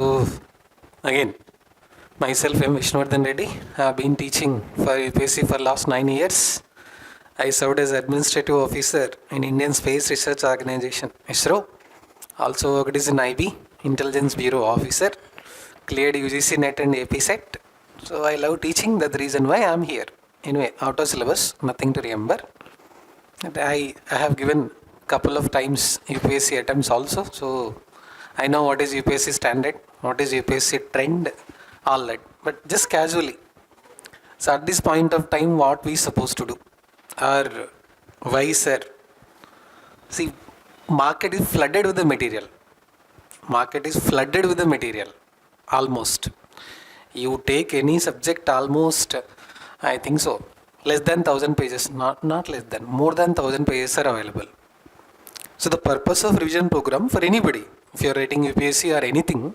So again, myself I am Vishnuvardhan Reddy. I have been teaching for UPSC for last 9 years. I served as administrative officer in Indian Space Research Organization (ISRO). Also worked as an IB, Intelligence Bureau officer. Cleared UGC NET and AP set. So I love teaching. That's the reason why I am here. Anyway, out of syllabus, nothing to remember. And I have given couple of times UPSC attempts also. So I know what is UPSC standard, what is UPSC trend, all that. But just casually. So at this point of time, what we supposed to do? Or why, sir? See, market is flooded with the material. Market is flooded with the material. Almost. You take any subject almost, I think so, less than 1000 pages, not less than, more than 1000 pages are available. So the purpose of revision program for anybody, if you are writing UPSC or anything,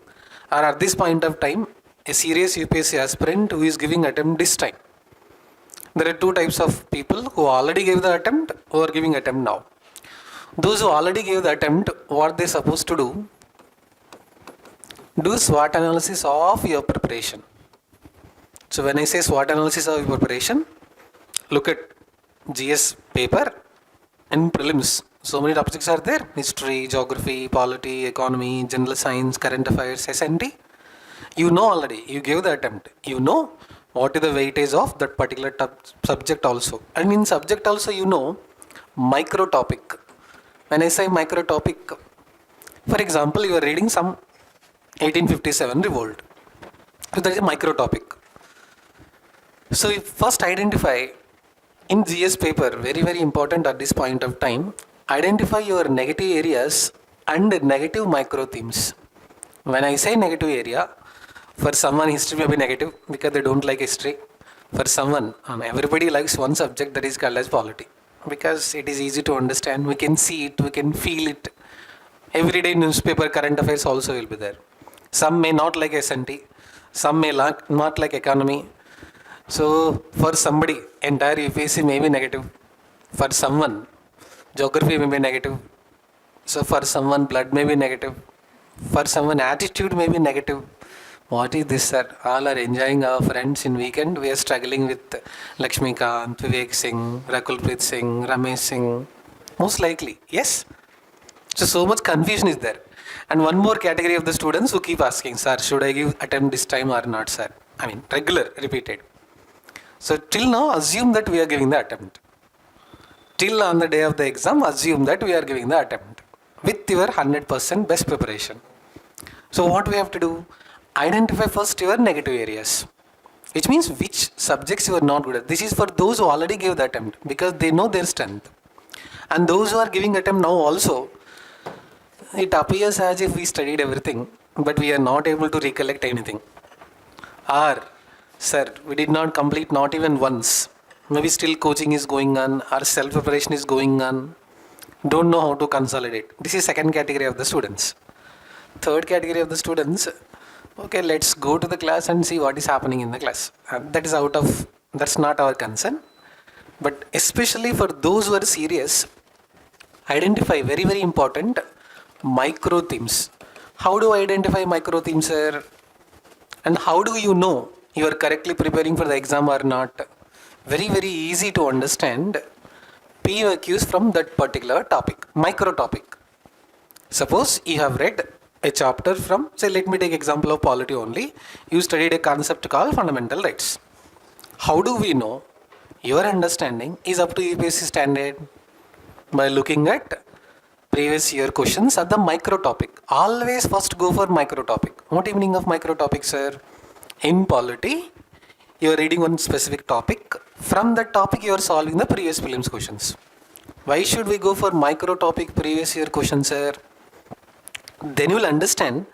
or at this point of time, a serious UPSC aspirant who is giving attempt this time. There are two types of people who already gave the attempt, who are giving attempt now. Those who already gave the attempt, what they supposed to do? Do SWOT analysis of your preparation. So when I say SWOT analysis of your preparation, look at GS paper and prelims. So many topics are there: history, geography, polity, economy, general science, current affairs, SNT. You know already, you gave the attempt. You know what is the weightage of that particular subject also. And in subject also you know micro topic. When I say micro topic, for example, you are reading some 1857 revolt. So that is a micro topic. So you first identify in GS paper, very important at this point of time, identify your negative areas and negative micro themes. When I say negative area, for someone history may be negative because they don't like history. For someone, everybody likes one subject, that is called as polity, because it is easy to understand, we can see it, we can feel it. Everyday newspaper, current affairs also will be there. Some may not like SNT, some may not like economy. So for somebody, entire UPSC may be negative. For someone, geography may be negative. So for someone, blood may be negative. For someone, attitude may be negative. What is this, sir? All are enjoying our friends in weekend. We are struggling with Lakshmikant, Vivek Singh, Rakulpreet Singh, Ramesh Singh. Most likely, yes. So much confusion is there. And one more category of the students who keep asking, sir, should I give attempt this time or not, sir? I mean, regular, repeated. So till now, assume that we are giving the attempt. Till on the day of the exam, assume that we are giving the attempt with your 100% best preparation. So what we have to do? Identify first your negative areas, which means which subjects you are not good at. This is for those who already gave the attempt because they know their strength. And those who are giving attempt now also, it appears as if we studied everything, but we are not able to recollect anything. Or, sir, we did not complete not even once. Maybe still coaching is going on, or self-preparation is going on. Don't know how to consolidate. This is second category of the students. Third category of the students, okay, let's go to the class and see what is happening in the class. That's not our concern. But especially for those who are serious, identify very important micro themes. How do I identify micro themes, sir? And how do you know you are correctly preparing for the exam or not? Very easy to understand. POQs from that particular topic, micro topic. Suppose you have read a chapter from, say, let me take example of polity only. You studied a concept called fundamental rights. How do we know your understanding is up to UPSC standard? By looking at previous year questions at the micro topic. Always first go for micro topic. What meaning of micro topic, sir? In polity, you are reading one specific topic. From that topic, you are solving the previous prelims questions. Why should we go for micro topic previous year questions, sir? Then you will understand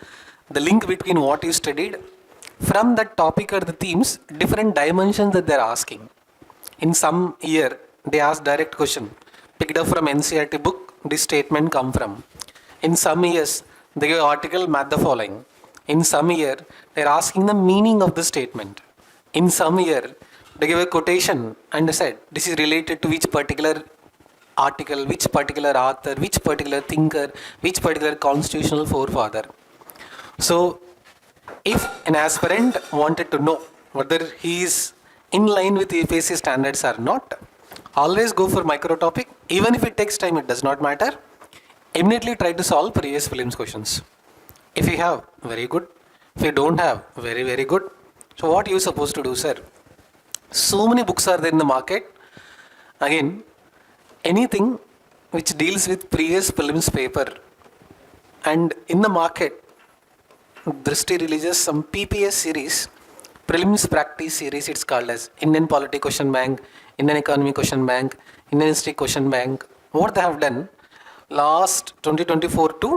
the link between what you studied from that topic or the themes, different dimensions that they are asking. In some year, they ask direct question, picked up from NCERT book, this statement come from. In some years, they give article, match the following. In some year, they are asking the meaning of the statement. In some year, they give a quotation and said, this is related to which particular article, which particular author, which particular thinker, which particular constitutional forefather. So If an aspirant wanted to know whether he is in line with UPSC standards or not, always go for micro topic. Even if it takes time, it does not matter. Immediately try to solve previous prelims questions. If you have, very good. If you don't have, very, very good. So what are you supposed to do, sir? So many books are there in the market. Again, anything which deals with previous prelims paper, and in the market, Drishti releases some PPS series, prelims practice series, it's called as Indian Polity Question Bank, Indian Economy Question Bank, Indian History Question Bank. What they have done last 2024 to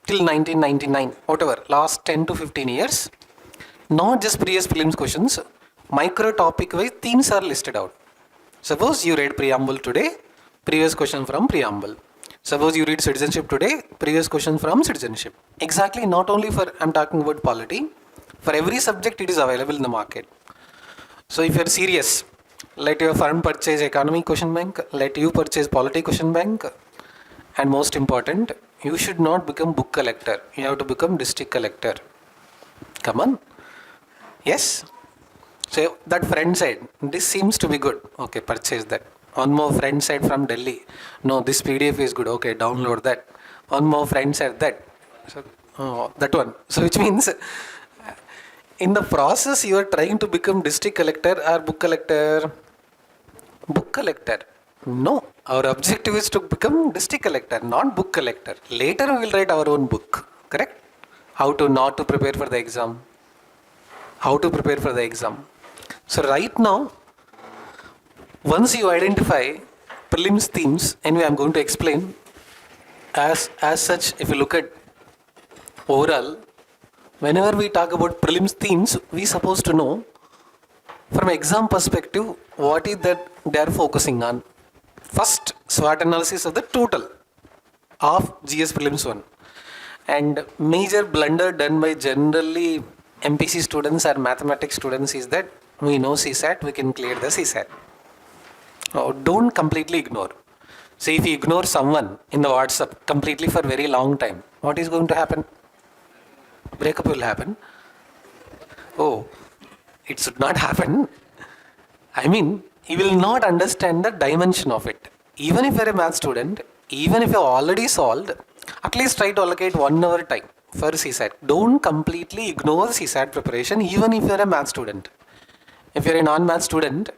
till 1999, whatever, last 10 to 15 years, not just previous prelims questions, micro topic wise themes are listed out. Suppose you read Preamble today, previous question from Preamble. Suppose you read Citizenship today, previous question from Citizenship. Exactly, not only for, I'm talking about polity, for every subject it is available in the market. So if you're serious, let your firm purchase Economy Question Bank, let you purchase Polity Question Bank, and most important, you should not become book collector. You have to become district collector. Come on. Yes. So that friend said, this seems to be good. Okay, purchase that. One more friend said from Delhi, no, this PDF is good. Okay, download that. One more friend said that. So, that one. So which means, in the process, you are trying to become district collector or book collector. Book collector. No, our objective is to become district collector, not book collector. Later we will write our own book. Correct? How to not to prepare for the exam. How to prepare for the exam. So right now, once you identify prelims themes, anyway I'm going to explain, as such, if you look at overall, whenever we talk about prelims themes, we supposed to know from exam perspective what is that they are focusing on. First, SWOT analysis of the total of GS prelims 1. And major blunder done by generally MPC students or mathematics students is that we know CSAT, we can clear the CSAT. Don't completely ignore. See, if you ignore someone in the WhatsApp completely for very long time, what is going to happen? Breakup will happen. Oh, it should not happen. I mean, you will not understand the dimension of it. Even if you're a math student, even if you've already solved, at least try to allocate 1 hour time for CSAT. Don't completely ignore CSAT preparation, even if you're a math student. If you're a non-math student,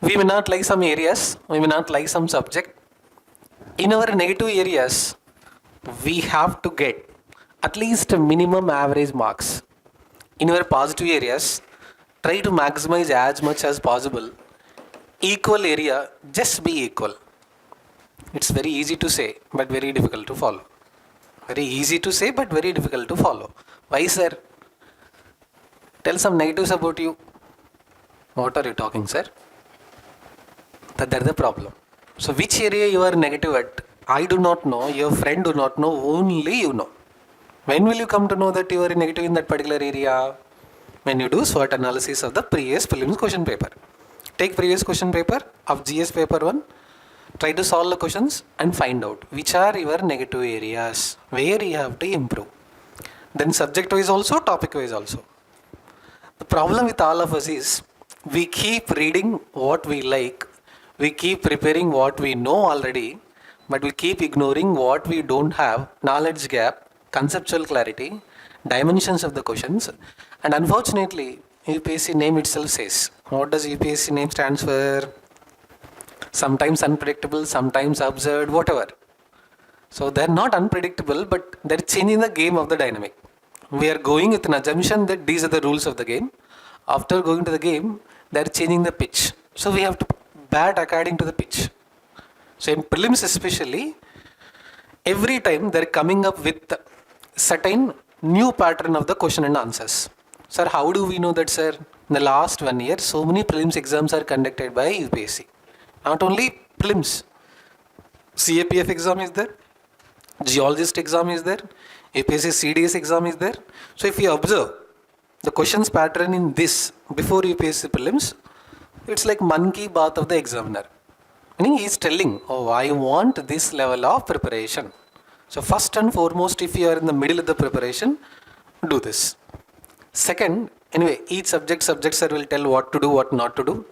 we may not like some areas, we may not like some subject. In our negative areas, we have to get at least a minimum average marks. In our positive areas, try to maximize as much as possible. Equal area, just be equal. It's very easy to say, but very difficult to follow. Very easy to say, but very difficult to follow. Why, sir? Tell some negatives about you. What are you talking, sir? That's the problem. So which area you are negative at, I do not know, your friend do not know, only you know. When will you come to know that you are negative in that particular area? When you do SWOT analysis of the previous prelims question paper. Take previous question paper of GS paper 1, try to solve the questions and find out which are your negative areas, where you have to improve. Then subject wise also, topic wise also. The problem with all of us is, we keep reading what we like, we keep preparing what we know already, but we keep ignoring what we don't have, knowledge gap, conceptual clarity, dimensions of the questions. And unfortunately, UPSC name itself says, what does UPSC name stands for? Sometimes unpredictable, sometimes absurd, whatever. So they're not unpredictable, but they're changing the game of the dynamic. We are going with an assumption that these are the rules of the game. After going to the game, they're changing the pitch. So we have to bat according to the pitch. So in prelims especially, every time they're coming up with certain new pattern of the question and answers. Sir, how do we know that, sir? In the last 1 year, so many prelims exams are conducted by UPSC. Not only prelims, CAPF exam is there, geologist exam is there, UPSC CDS exam is there. So if you observe the questions pattern in this before UPSC prelims, it's like monkey bath of the examiner. Meaning he is telling, oh, I want this level of preparation. So first and foremost, if you are in the middle of the preparation, do this. Second, anyway, each subject sir will tell what to do, what not to do.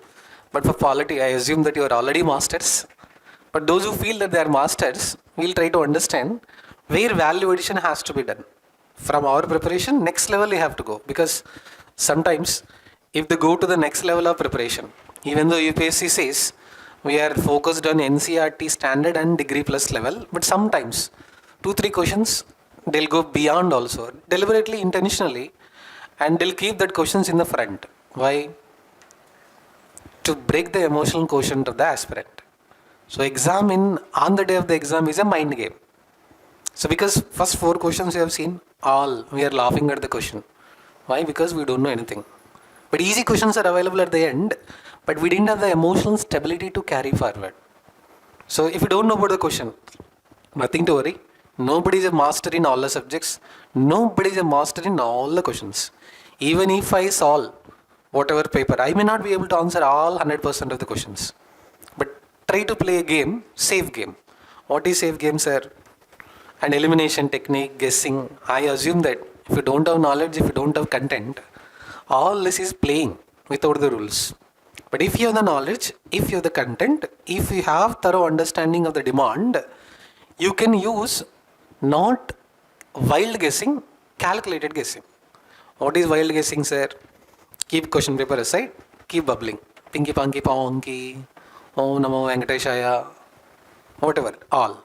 But for polity, I assume that you are already masters. But those who feel that they are masters, we'll try to understand where value addition has to be done. From our preparation, next level you have to go. Because sometimes, if they go to the next level of preparation, even though UPSC says we are focused on NCERT standard and degree plus level, but sometimes 2-3 questions they'll go beyond also, deliberately, intentionally, and they'll keep that questions in the front. Why? To break the emotional quotient of the aspirant. So on the day of the exam is a mind game. So because first 4 questions you have seen, we are laughing at the question. Why? Because we don't know anything. But easy questions are available at the end, but we didn't have the emotional stability to carry forward. So if you don't know about the question, nothing to worry. Nobody is a master in all the subjects. Nobody is a master in all the questions. Even if I solve whatever paper, I may not be able to answer all 100% of the questions. But try to play a game, safe game. What is safe game, sir? An elimination technique, guessing. I assume that if you don't have knowledge, if you don't have content, all this is playing without the rules. But if you have the knowledge, if you have the content, if you have thorough understanding of the demand, you can use not wild guessing, calculated guessing. What is wild guessing, sir? Keep question paper aside, keep bubbling. Pinky panky ponky, Om Namo Venkateshaya, whatever, all.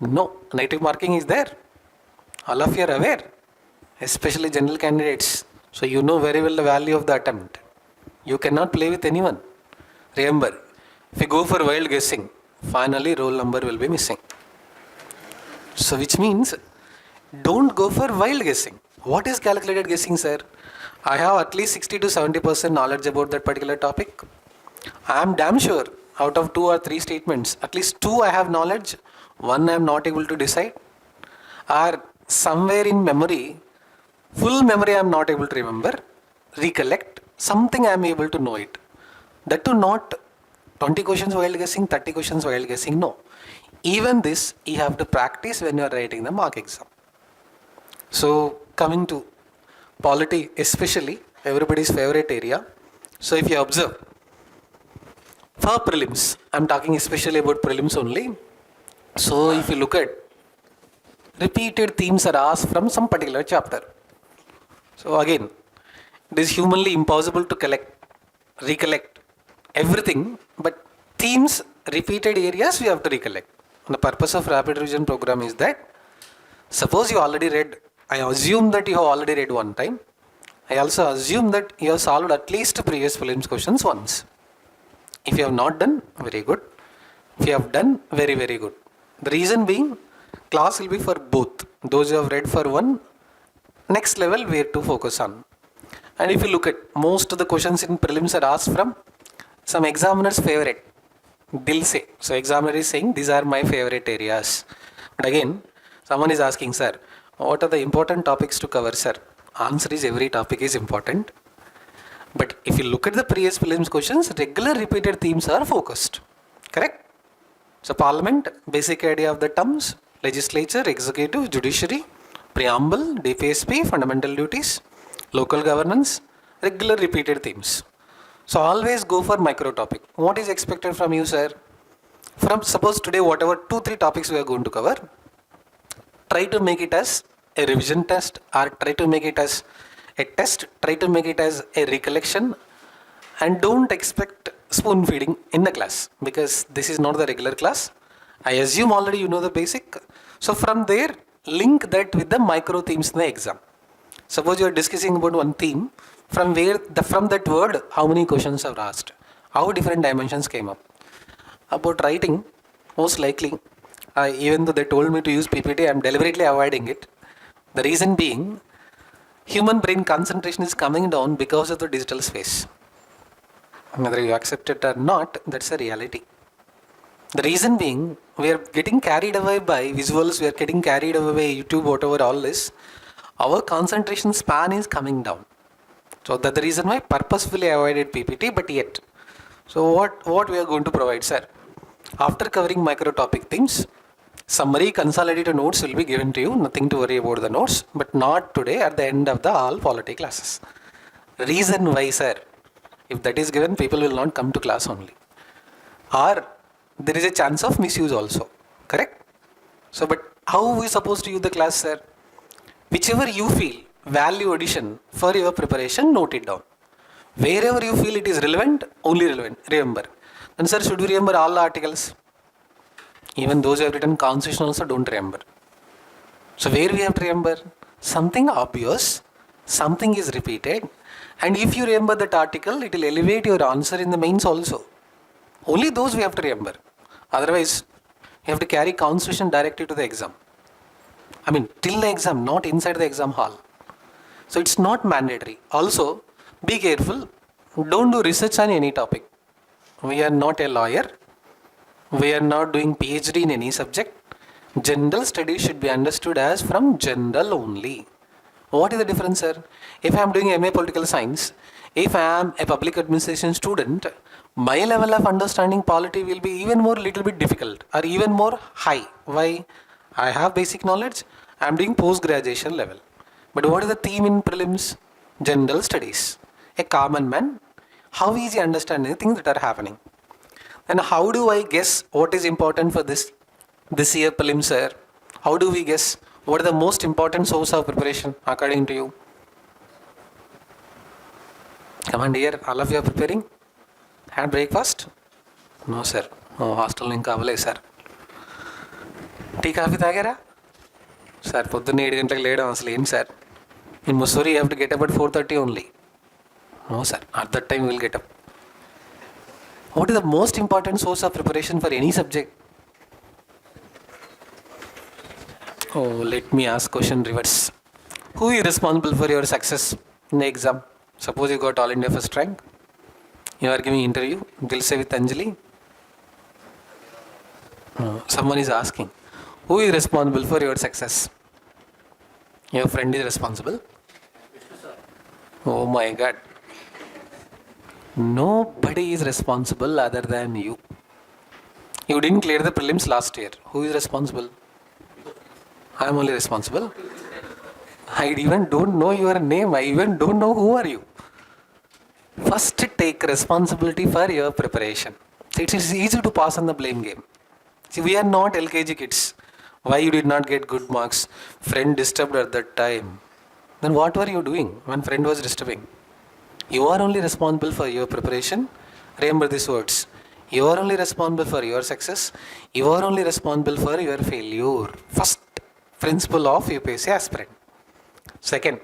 No, negative marking is there. All of you are aware, especially general candidates. So you know very well the value of the attempt. You cannot play with anyone. Remember, if you go for wild guessing, finally roll number will be missing. So which means, don't go for wild guessing. What is calculated guessing, sir? I have at least 60 to 70% knowledge about that particular topic. I am damn sure out of 2 or 3 statements, at least 2 I have knowledge, 1 I am not able to decide. Or somewhere in memory, full memory I am not able to remember, recollect, something I am able to know it. That too not 20 questions wild guessing, 30 questions wild guessing, no. Even this you have to practice when you are writing the mock exam. So coming to polity, especially everybody's favorite area. So if you observe, for prelims, I'm talking especially about prelims only. So if you look at, repeated themes are asked from some particular chapter. So again, it is humanly impossible to recollect everything, but themes, repeated areas we have to recollect. And the purpose of rapid revision program is that, suppose you already read, I assume that you have already read one time. I also assume that you have solved at least previous prelims questions once. If you have not done, very good. If you have done, very, very good. The reason being, class will be for both. Those who have read for one, next level where to focus on. And if you look at, most of the questions in prelims are asked from some examiner's favorite. They'll say, so examiner is saying, these are my favorite areas. But again, someone is asking, sir, what are the important topics to cover, sir? Answer is, every topic is important. But if you look at the previous prelims questions, regular repeated themes are focused. Correct? So parliament, basic idea of the terms, legislature, executive, judiciary, preamble, DPSP, fundamental duties, local governance, regular repeated themes. So always go for micro topic. What is expected from you, sir? From suppose today whatever 2-3 topics we are going to cover, try to make it as a revision test, or try to make it as a test, try to make it as a recollection, and don't expect spoon feeding in the class, because this is not the regular class. I assume already you know the basic. So from there, link that with the micro themes in the exam. Suppose you are discussing about one theme, from that word, how many questions are asked, how different dimensions came up. About writing, most likely, even though they told me to use PPT, I am deliberately avoiding it. The reason being, human brain concentration is coming down because of the digital space. Whether you accept it or not, that's a reality. The reason being, we are getting carried away by visuals, we are getting carried away by YouTube, whatever all this. Our concentration span is coming down. So that's the reason why purposefully I avoided PPT, but yet. So what we are going to provide, sir? After covering micro topic themes, Summary consolidated notes will be given to you, nothing to worry about the notes, but not today at the end of the all polity classes. Reason why, sir? If that is given, people will not come to class only. Or there is a chance of misuse also, correct? So, but how we supposed to use the class, sir? Whichever you feel, value addition for your preparation, note it down. Wherever you feel it is relevant, only relevant, remember. And sir, should we remember all the articles? Even those who have written constitution also don't remember. So where we have to remember? Something obvious, something is repeated, and if you remember that article, it will elevate your answer in the mains also. Only those we have to remember. Otherwise, you have to carry constitution directive to the exam. I mean, till the exam, not inside the exam hall. So it's not mandatory. Also, be careful. Don't do research on any topic. We are not a lawyer. We are not doing PhD in any subject. General studies should be understood as from general only. What is the difference, sir? If I am doing MA Political Science, if I am a public administration student, my level of understanding polity will be even more little bit difficult or even more high. Why? I have basic knowledge. I am doing post-graduation level. But what is the theme in prelims? General studies. A common man, how is he understanding the things that are happening? And how do I guess what is important for this year prelims, sir? How do we guess what is the most important source of preparation according to you? Come on dear, all of you are preparing? Had breakfast? No sir. Oh, hostel ఇంకా అవ్వలేదు sir. Tea coffee తాగారా sir? పొద్దున్న 7 గంటలకు లేయడం అసలు ఏం sir? In Mussoorie you have to get up at 4:30 only. No sir, at that time we will get up. What is the most important source of preparation for any subject? Oh, let me ask question reverse. Who is responsible for your success in the exam? Suppose you got all India first rank. You are giving interview, Dil Se with Anjali. Someone is asking, who is responsible for your success? Your friend is responsible? Oh my God. Nobody is responsible other than you. You didn't clear the prelims last year. Who is responsible? I am only responsible. I even don't know your name. I even don't know who are you. First take responsibility for your preparation. It is easy to pass on the blame game. See, we are not LKG kids. Why you did not get good marks? Friend disturbed at that time. Then what were you doing when friend was disturbing? You are only responsible for your preparation. Remember these words. You are only responsible for your success. You are only responsible for your failure. First principle of UPSC aspirant. Second,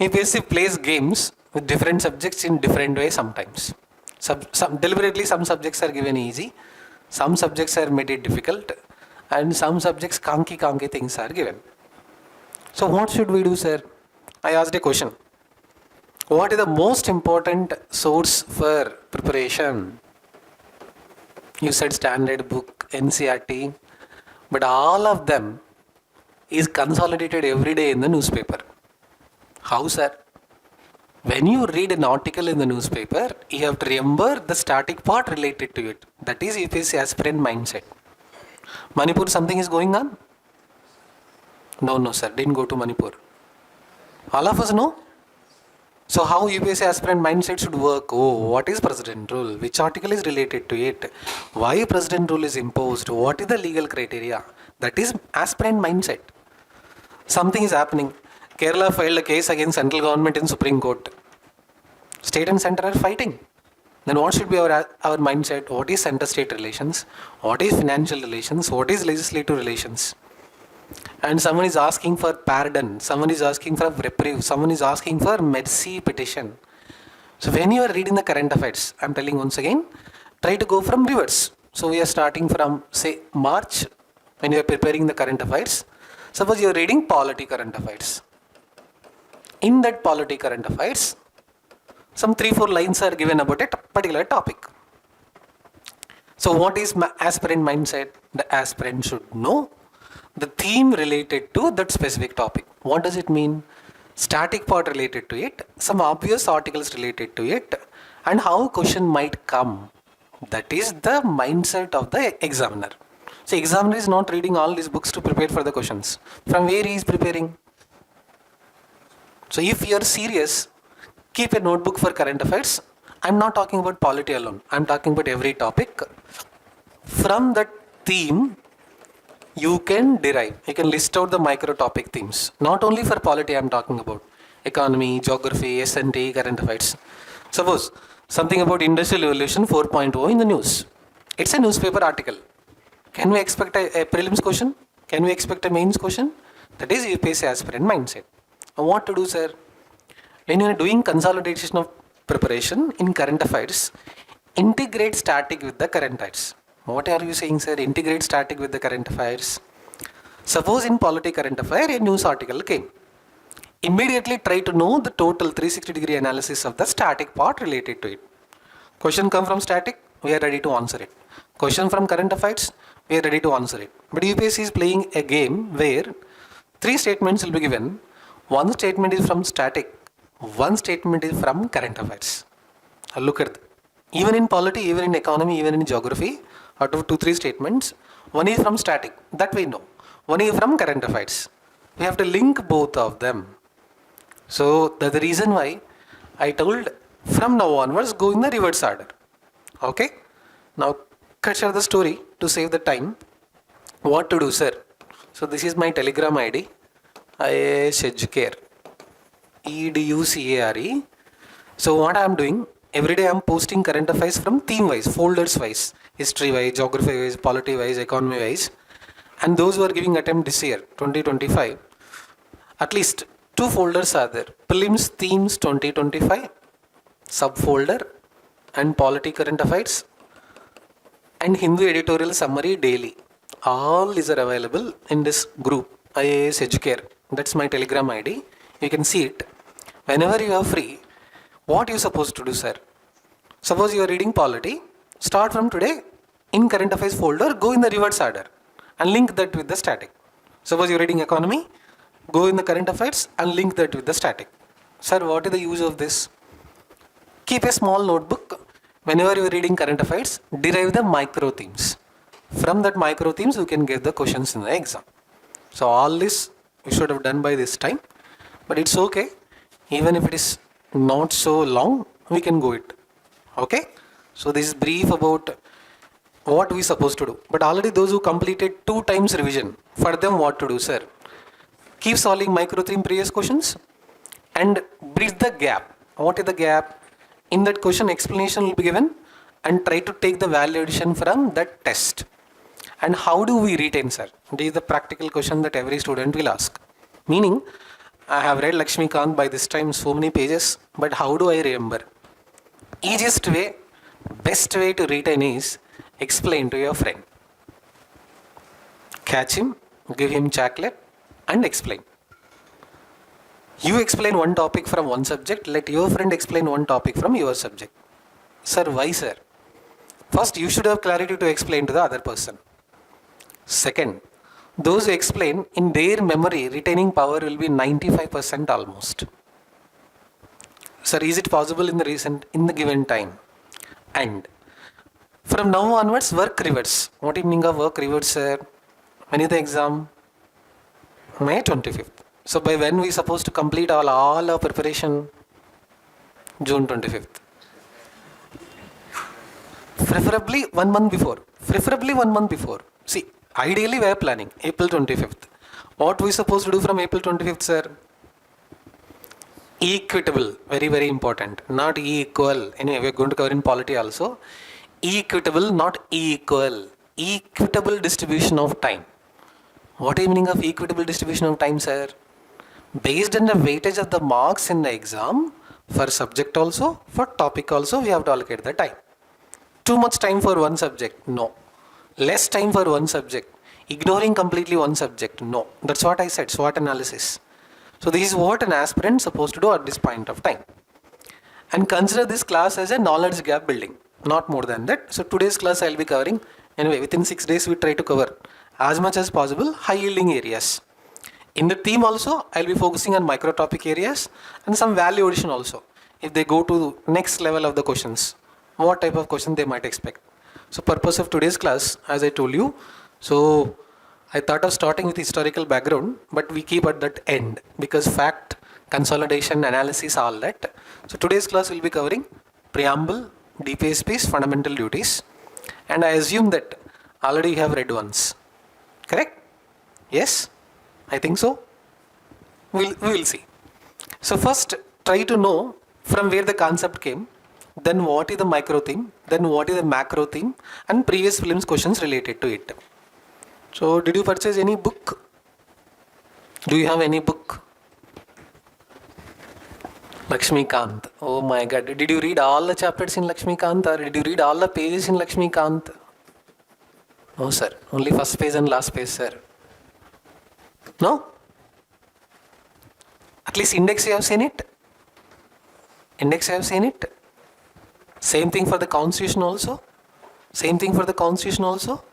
UPSC plays games with different subjects in different ways sometimes. Deliberately some subjects are given easy. Some subjects are made it difficult. And some subjects kanki things are given. So what should we do, sir? I asked a question. What is the most important source for preparation? You said standard book, NCERT, but all of them is consolidated every day in the newspaper. How, sir? When you read an article in the newspaper, you have to remember the static part related to it. That is UPSC aspirant mindset. Manipur, something is going on? No, sir, didn't go to Manipur. All of us know? So how UPSC aspirant mindset should work? Oh, what is president rule? Which article is related to it? Why president rule is imposed? What is the legal criteria? That is aspirant mindset. Something is happening. Kerala filed a case against central government in Supreme Court. State and center are fighting. Then what should be our mindset? What is center-state relations? What is financial relations? What is legislative relations? And someone is asking for pardon, someone is asking for reprieve, someone is asking for mercy petition. So when you are reading the current affairs, I am telling once again, try to go from reverse. So we are starting from, say, March, when you are preparing the current affairs. Suppose you are reading polity current affairs. In that polity current affairs, some 3-4 lines are given about a particular topic. So what is aspirant mindset? The aspirant should know the theme related to that specific topic. What does it mean? Static part related to it, some obvious articles related to it, and how question might come. That is the mindset of the examiner. So examiner is not reading all these books to prepare for the questions. From where he is preparing? So if you are serious, keep a notebook for current affairs. I'm not talking about polity alone. I'm talking about every topic. From that theme, you can derive, you can list out the micro topic themes. Not only for polity I'm talking about. Economy, geography, S&T, current affairs. Suppose something about Industrial Revolution 4.0 in the news. It's a newspaper article. Can we expect a prelims question? Can we expect a mains question? That is UPSC aspirant mindset. And what to do, sir? When you are doing consolidation of preparation in current affairs, integrate static with the current affairs. What are you saying, sir? Integrate static with the current affairs. Suppose in polity current affair, a news article came. Immediately try to know the total 360-degree analysis of the static part related to it. Question come from static, we are ready to answer it. Question from current affairs, we are ready to answer it. But UPSC is playing a game where 3 statements will be given. 1 statement is from static, 1 statement is from current affairs. Look at that. Even in polity, even in economy, even in geography, out of 2-3 statements, 1 is from static, that we know. 1 is from current affairs. We have to link both of them. So that's the reason why I told from now onwards go in the reverse order. Okay? Now cut short the story to save the time. What to do, sir? So this is my Telegram ID. IAS Educare. EDUCARE. So what I am doing, every day I am posting current affairs from theme wise, folders wise, history wise, geography wise, polity wise, economy wise. And those who are giving attempt this year, 2025, at least 2 folders are there. Prelims themes 2025, subfolder, and polity current affairs, and Hindu editorial summary daily. All these are available in this group, IAS Educare. That's my Telegram ID. You can see it. Whenever you are free, what you supposed to do, sir? Suppose you are reading polity, start from today, in current affairs folder, go in the reverse order and link that with the static. Suppose you are reading economy, go in the current affairs and link that with the static. Sir, what is the use of this? Keep a small notebook. Whenever you are reading current affairs, derive the micro themes. From that micro themes, you can get the questions in the exam. So all this we should have done by this time, but it's okay. Even if it is not so long, we can go it. Okay? So this is brief about what we supposed to do. But already those who completed 2 times revision, for them what to do, sir? Keep solving micro theme previous questions and bridge the gap. What is the gap? In that question, explanation will be given and try to take the value addition from that test. And how do we retain, sir? This is the practical question that every student will ask. Meaning, I have read Lakshmikant by this time so many pages, but how do I remember? Easiest way, best way to retain is explain to your friend. Catch him, give him chocolate and explain. You explain one topic from one subject, let your friend explain one topic from your subject. Sir, why, sir? First, you should have clarity to explain to the other person. Second, those who explain, in their memory, retaining power will be 95% almost. Sir, is it possible in the given time? And from now onwards, work reverse. What do you mean of work reverse, sir? When is the exam? May 25th. So by when we supposed to complete all our preparation? June 25th. Preferably 1 month before. Preferably 1 month before. See, ideally we are planning April 25th. What we supposed to do from April 25th, sir? Equitable, very, very important. Not equal. Anyway, we are going to cover in polity also. Equitable, not equal. Equitable distribution of time. What is the meaning of equitable distribution of time, sir? Based on the weightage of the marks in the exam, for subject also, for topic also, we have to allocate the time. Too much time for one subject? No. Less time for one subject. Ignoring completely one subject? No. That's what I said, SWOT analysis. So this is what an aspirant is supposed to do at this point of time. And consider this class as a knowledge gap building. Not more than that. So today's class I will be covering. Anyway, within 6 days we try to cover as much as possible high yielding areas. In the theme also, I will be focusing on micro topic areas and some value addition also. If they go to next level of the questions, what type of question they might expect. So purpose of today's class, as I told you, So I thought of starting with historical background, but we keep at that end because fact, consolidation, analysis, all that. So today's class will be covering preamble, DPSPs, fundamental duties, and I assume that already you have read once. Correct? Yes? I think so. We will see. So first try to know from where the concept came, then what is the micro theme, then what is the macro theme, and previous prelims questions related to it. So did you purchase any book? Do you have any book? Lakshmikant. Oh my god. Did you read all the chapters in Lakshmikant or did you read all the pages in Lakshmikant? No sir. Only first page and last page sir. No? At least index you have seen it? Index you have seen it? Same thing for the constitution also? Same thing for the constitution also?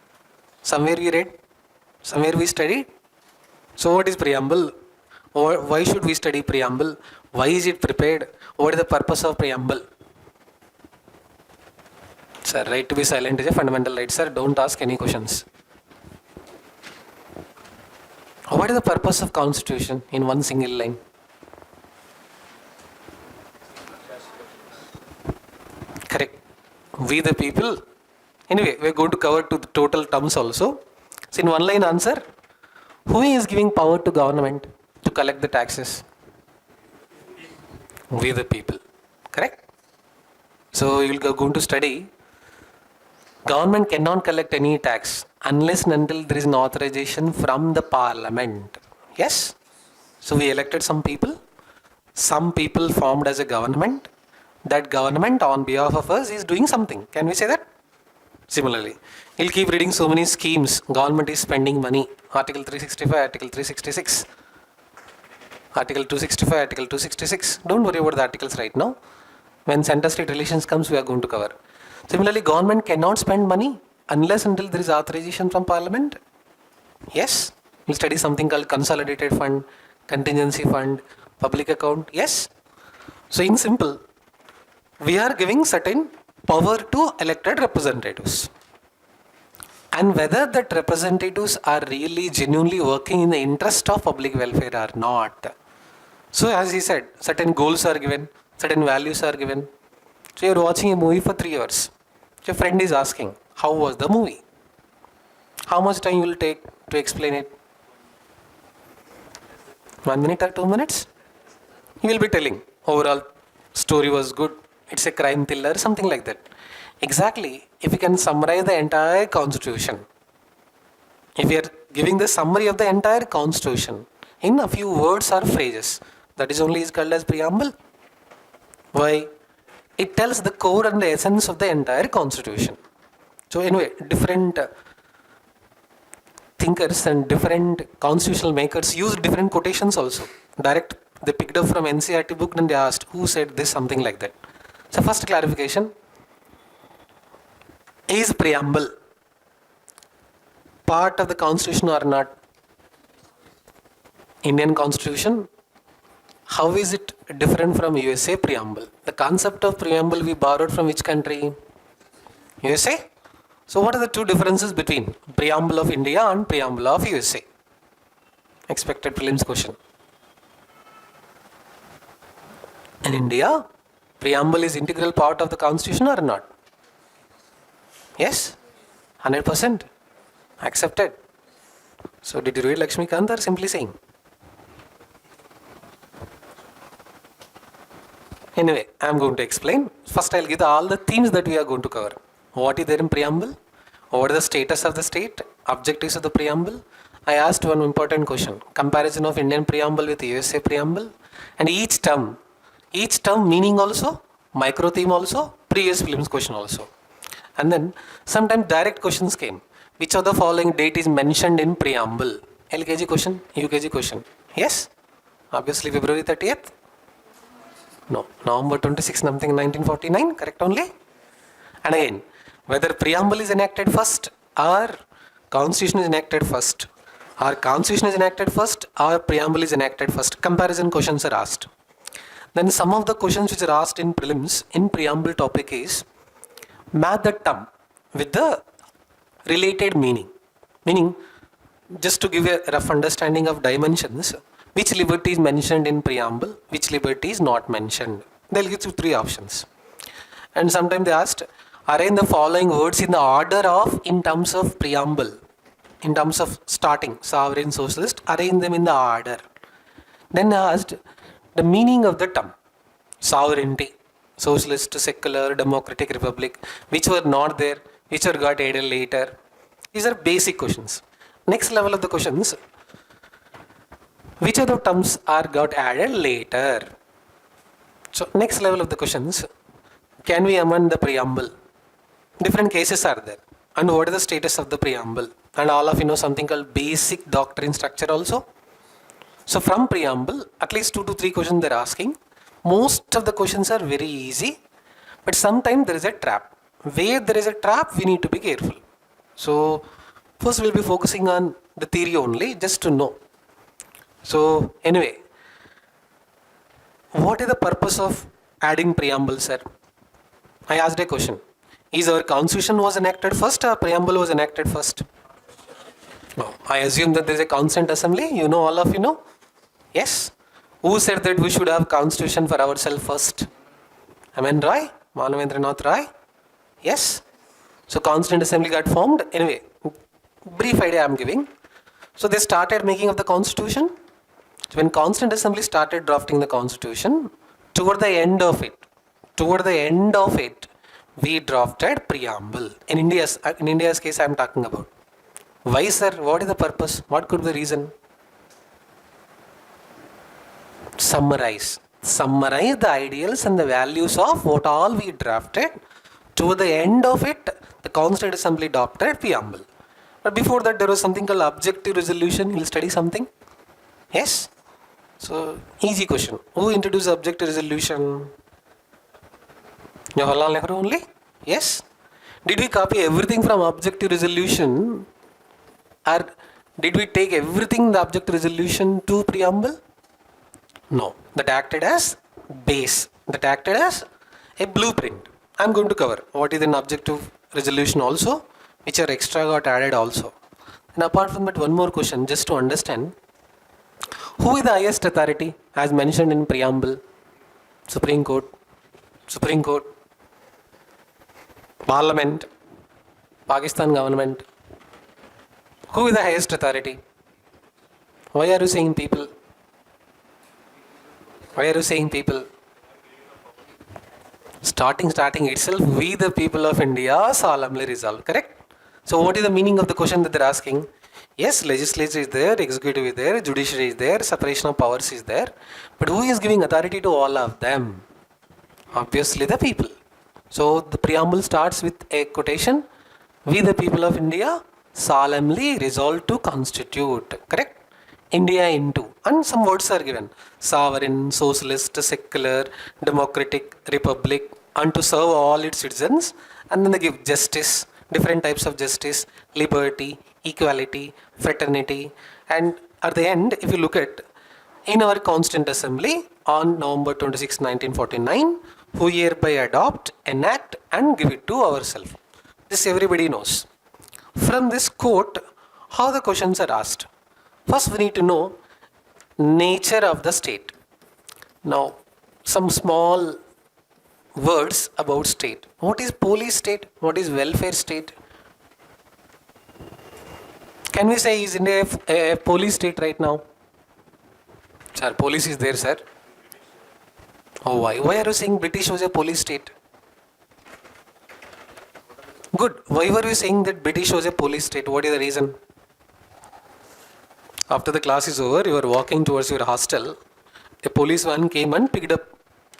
Somewhere we read? Somewhere we studied? So what is preamble? Or why should we study preamble? Why is it prepared? What is the purpose of preamble? Sir, right to be silent is a fundamental right, sir. Don't ask any questions. What is the purpose of constitution in one single line? Correct. We the people. Anyway, we are going to cover to the total terms also. So in one line answer, who is giving power to government to collect the taxes? We the people. Correct? So you will going to study government cannot collect any tax unless and until there is an authorization from the parliament. Yes? So we elected some people formed as a government. That government on behalf of us is doing something. Can we say that? Similarly, you'll keep reading so many schemes. Government is spending money. Article 365, Article 366. Article 265, Article 266. Don't worry about the articles right now. When center-state relations comes, we are going to cover. Similarly, government cannot spend money unless until there is authorization from parliament. Yes. We'll study something called consolidated fund, contingency fund, public account. Yes. So in simple, we are giving certain power to elected representatives. And whether that representatives are really genuinely working in the interest of public welfare or not. So as he said, certain goals are given, certain values are given. So you are watching a movie for 3 hours. Your friend is asking, how was the movie? How much time will take to explain it? 1 minute or 2 minutes? He will be telling, overall story was good. It's a crime thriller, something like that. Exactly, if you can summarize the entire constitution, if you are giving the summary of the entire constitution in a few words or phrases, that is only is called as preamble. Why? It tells the core and the essence of the entire constitution. So anyway, different thinkers and different constitutional makers use different quotations also. Direct, they picked up from NCERT book and they asked, who said this, something like that. So first clarification, is preamble part of the constitution or not? Indian constitution, how is it different from USA preamble? The concept of preamble we borrowed from which country? USA? So what are the two differences between preamble of India and preamble of USA? Expected prelims question. In India, preamble is integral part of the constitution or not? Yes? 100%? Accepted. So did you read Lakshmikant or simply saying? Anyway, I am going to explain. First I will give all the themes that we are going to cover. What is there in preamble? What is the status of the state? Objectives of the preamble? I asked one important question. Comparison of Indian preamble with USA preamble. And each term meaning also, micro theme also, previous prelims question also. And then sometimes direct questions came. Which of the following date is mentioned in preamble? LKG question, UKG question. Yes? Obviously February 30th? No. November 26, something 1949, correct only? And again, whether preamble is enacted first or constitution is enacted first, or constitution is enacted first or preamble is enacted first, comparison questions are asked. Then some of the questions which are asked in prelims in preamble topic is match the term with the related meaning. Meaning, just to give a rough understanding of dimensions, which liberty is mentioned in preamble, which liberty is not mentioned. They'll give you three options. And sometimes they asked, arrange the following words in the order of, in terms of preamble, in terms of starting, sovereign, socialist, arrange them in the order. Then I asked the meaning of the term, sovereignty, socialist, secular, democratic, republic, which were not there, which were got added later. These are basic questions. Next level of the questions, which of the terms are got added later? So next level of the questions, can we amend the preamble? Different cases are there. And what is the status of the preamble? And all of you know something called basic doctrine structure also. So from preamble, at least 2 to 3 questions they're asking. Most of the questions are very easy, but sometimes there is a trap. Where there is a trap, we need to be careful. So first we'll be focusing on the theory only, just to know. So anyway, what is the purpose of adding preamble, sir? I asked a question. Is our constitution was enacted first or preamble was enacted first? No. I assume that there is a constant assembly. You know, all of you know. Yes. Who said that we should have constitution for ourselves first? Amen, Roy? Manavendranath Roy? Yes. So constant assembly got formed. Anyway, brief idea I am giving. So they started making of the constitution. So when constant assembly started drafting the constitution, toward the end of it, we drafted preamble. In India's case I am talking about. Why, sir? What is the purpose? What could be the reason? Summarize the ideals and the values of what all we drafted. Toward the end of it, the Constituent Assembly adopted preamble. But before that, there was something called objective resolution. You'll study something? Yes? So, easy question. Who introduced objective resolution? Jawaharlal Nehru only? Yes? Did we copy everything from objective resolution? Or did we take everything the objective resolution to preamble? No. That acted as base. That acted as a blueprint. I am going to cover what is an objective resolution also, which are extra got added also. And apart from that, one more question just to understand. Who is the highest authority as mentioned in preamble? Supreme Court, Parliament, Pakistan government. Who is the highest authority? Why are you saying people? Starting itself, we the people of India solemnly resolve, correct? So what is the meaning of the question that they're asking? Yes, legislature is there, executive is there, judiciary is there, separation of powers is there. But who is giving authority to all of them? Obviously the people. So the preamble starts with a quotation, we the people of India solemnly resolve to constitute, correct? India into, and some words are given, sovereign, socialist, secular, democratic, republic, and to serve all its citizens. And then they give justice, different types of justice, liberty, equality, fraternity. And at the end, if you look at, in our Constituent Assembly on November 26, 1949, who hereby adopt, enact and give it to ourselves. This everybody knows. From this quote, how the questions are asked? First, we need to know nature of the state. Now, some small words about state. What is police state? What is welfare state? Can we say is India a police state right now? Sir, police is there, sir. Oh, why? Why are you saying British was a police state? Good. Why were you saying that British was a police state? What is the reason? After the class is over, you are walking towards your hostel. A policeman came and picked up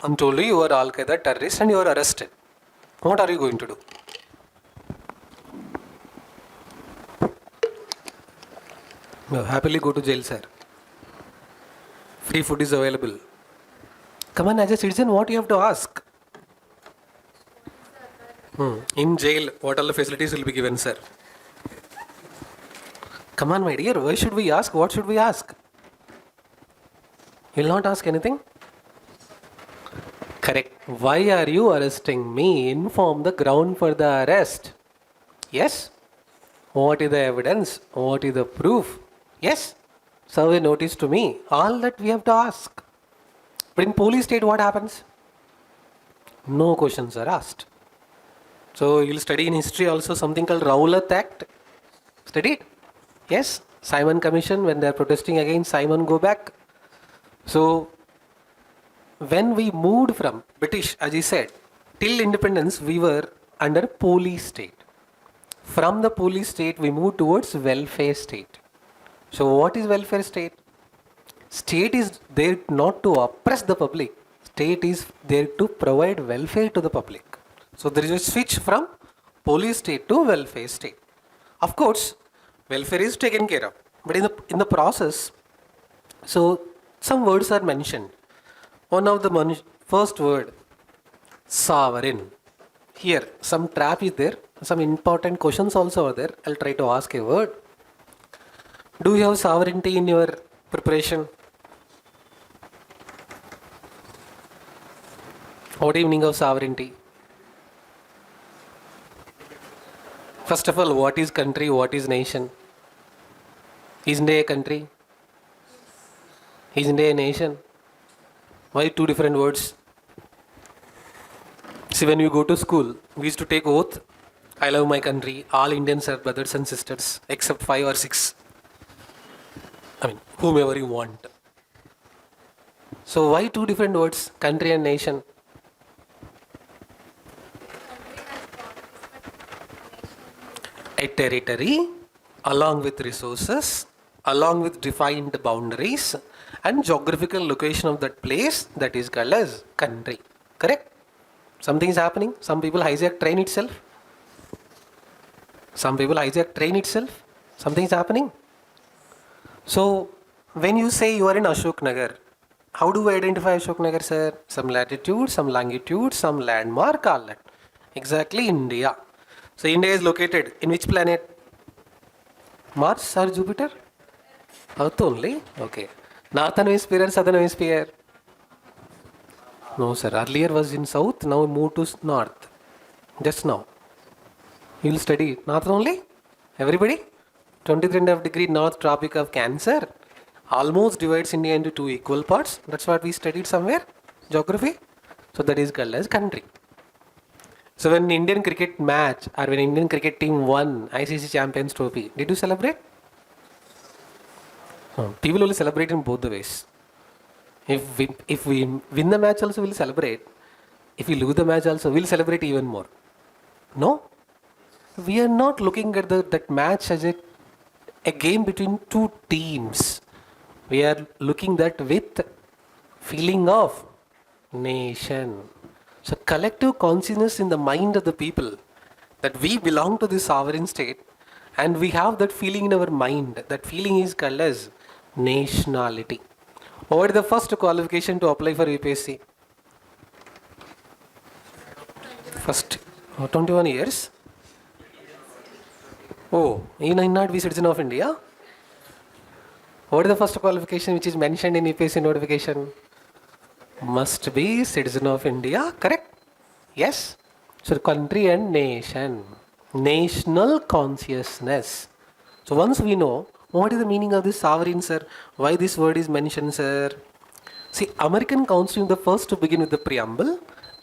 and told you are Al Qaeda terrorist and you are arrested. What are you going to do? You happily go to jail, sir. Free food is available. Come on, as a citizen, what you have to ask? In jail, what all the facilities will be given, sir? Come on, my dear, why should we ask? What should we ask? You will not ask anything? Correct. Why are you arresting me? Inform the ground for the arrest. Yes? What is the evidence? What is the proof? Yes, serve a notice to me. All that we have to ask. But in police state, what happens? No questions are asked. So you'll study in history also something called Rowlatt Act. Studied? Yes. Simon Commission, when they are protesting against Simon go back. So when we moved from British, as he said, till independence, we were under police state. From the police state, we moved towards welfare state. So what is welfare state? State is there not to oppress the public. State is there to provide welfare to the public. So there is a switch from police state to welfare state. Of course, welfare is taken care of. But in the process, so some words are mentioned. One of the first word, sovereign. Here, some trap is there. Some important questions also are there. I'll try to ask a word. Do you have sovereignty in your preparation? What do you mean of sovereignty? First of all, what is country? What is nation? Is India a country? Is India a nation? Why two different words? See, when you go to school, we used to take oath. I love my country. All Indians are brothers and sisters, except 5 or 6. I mean, whomever you want. So why two different words, country and nation? A territory, along with resources, along with defined boundaries and geographical location of that place, that is called as country. Correct? Something is happening. Some people hijack train itself. Something is happening. So when you say you are in Ashok Nagar, how do we identify Ashok Nagar, sir? Some latitude, some longitude, some landmark, all that. Exactly, India. So India is located in which planet? Mars or Jupiter? Earth only? Okay. Northern hemisphere or southern hemisphere? No, sir. Earlier was in south, now moved to north. Just now. You will study north only? Everybody? 23.5 degree north tropic of Cancer almost divides India into two equal parts. That's what we studied somewhere. Geography. So that is called as country. So when Indian cricket match or when Indian cricket team won ICC Champions Trophy, did you celebrate? People will celebrate in both the ways. If we win the match also, we'll celebrate. If we lose the match also, we'll celebrate even more. No? We are not looking at that match as a game between two teams. We are looking that with feeling of nation. So collective consciousness in the mind of the people that we belong to this sovereign state and we have that feeling in our mind. That feeling is called as nationality. What is the first qualification to apply for UPSC? First, 21 years. Oh, you need not be citizen of India. What is the first qualification which is mentioned in UPSC notification? Must be citizen of India, correct? Yes. So country and nation. National consciousness. So once we know what is the meaning of this sovereign, sir, why this word is mentioned, sir. See, American Constitution, the first to begin with the preamble,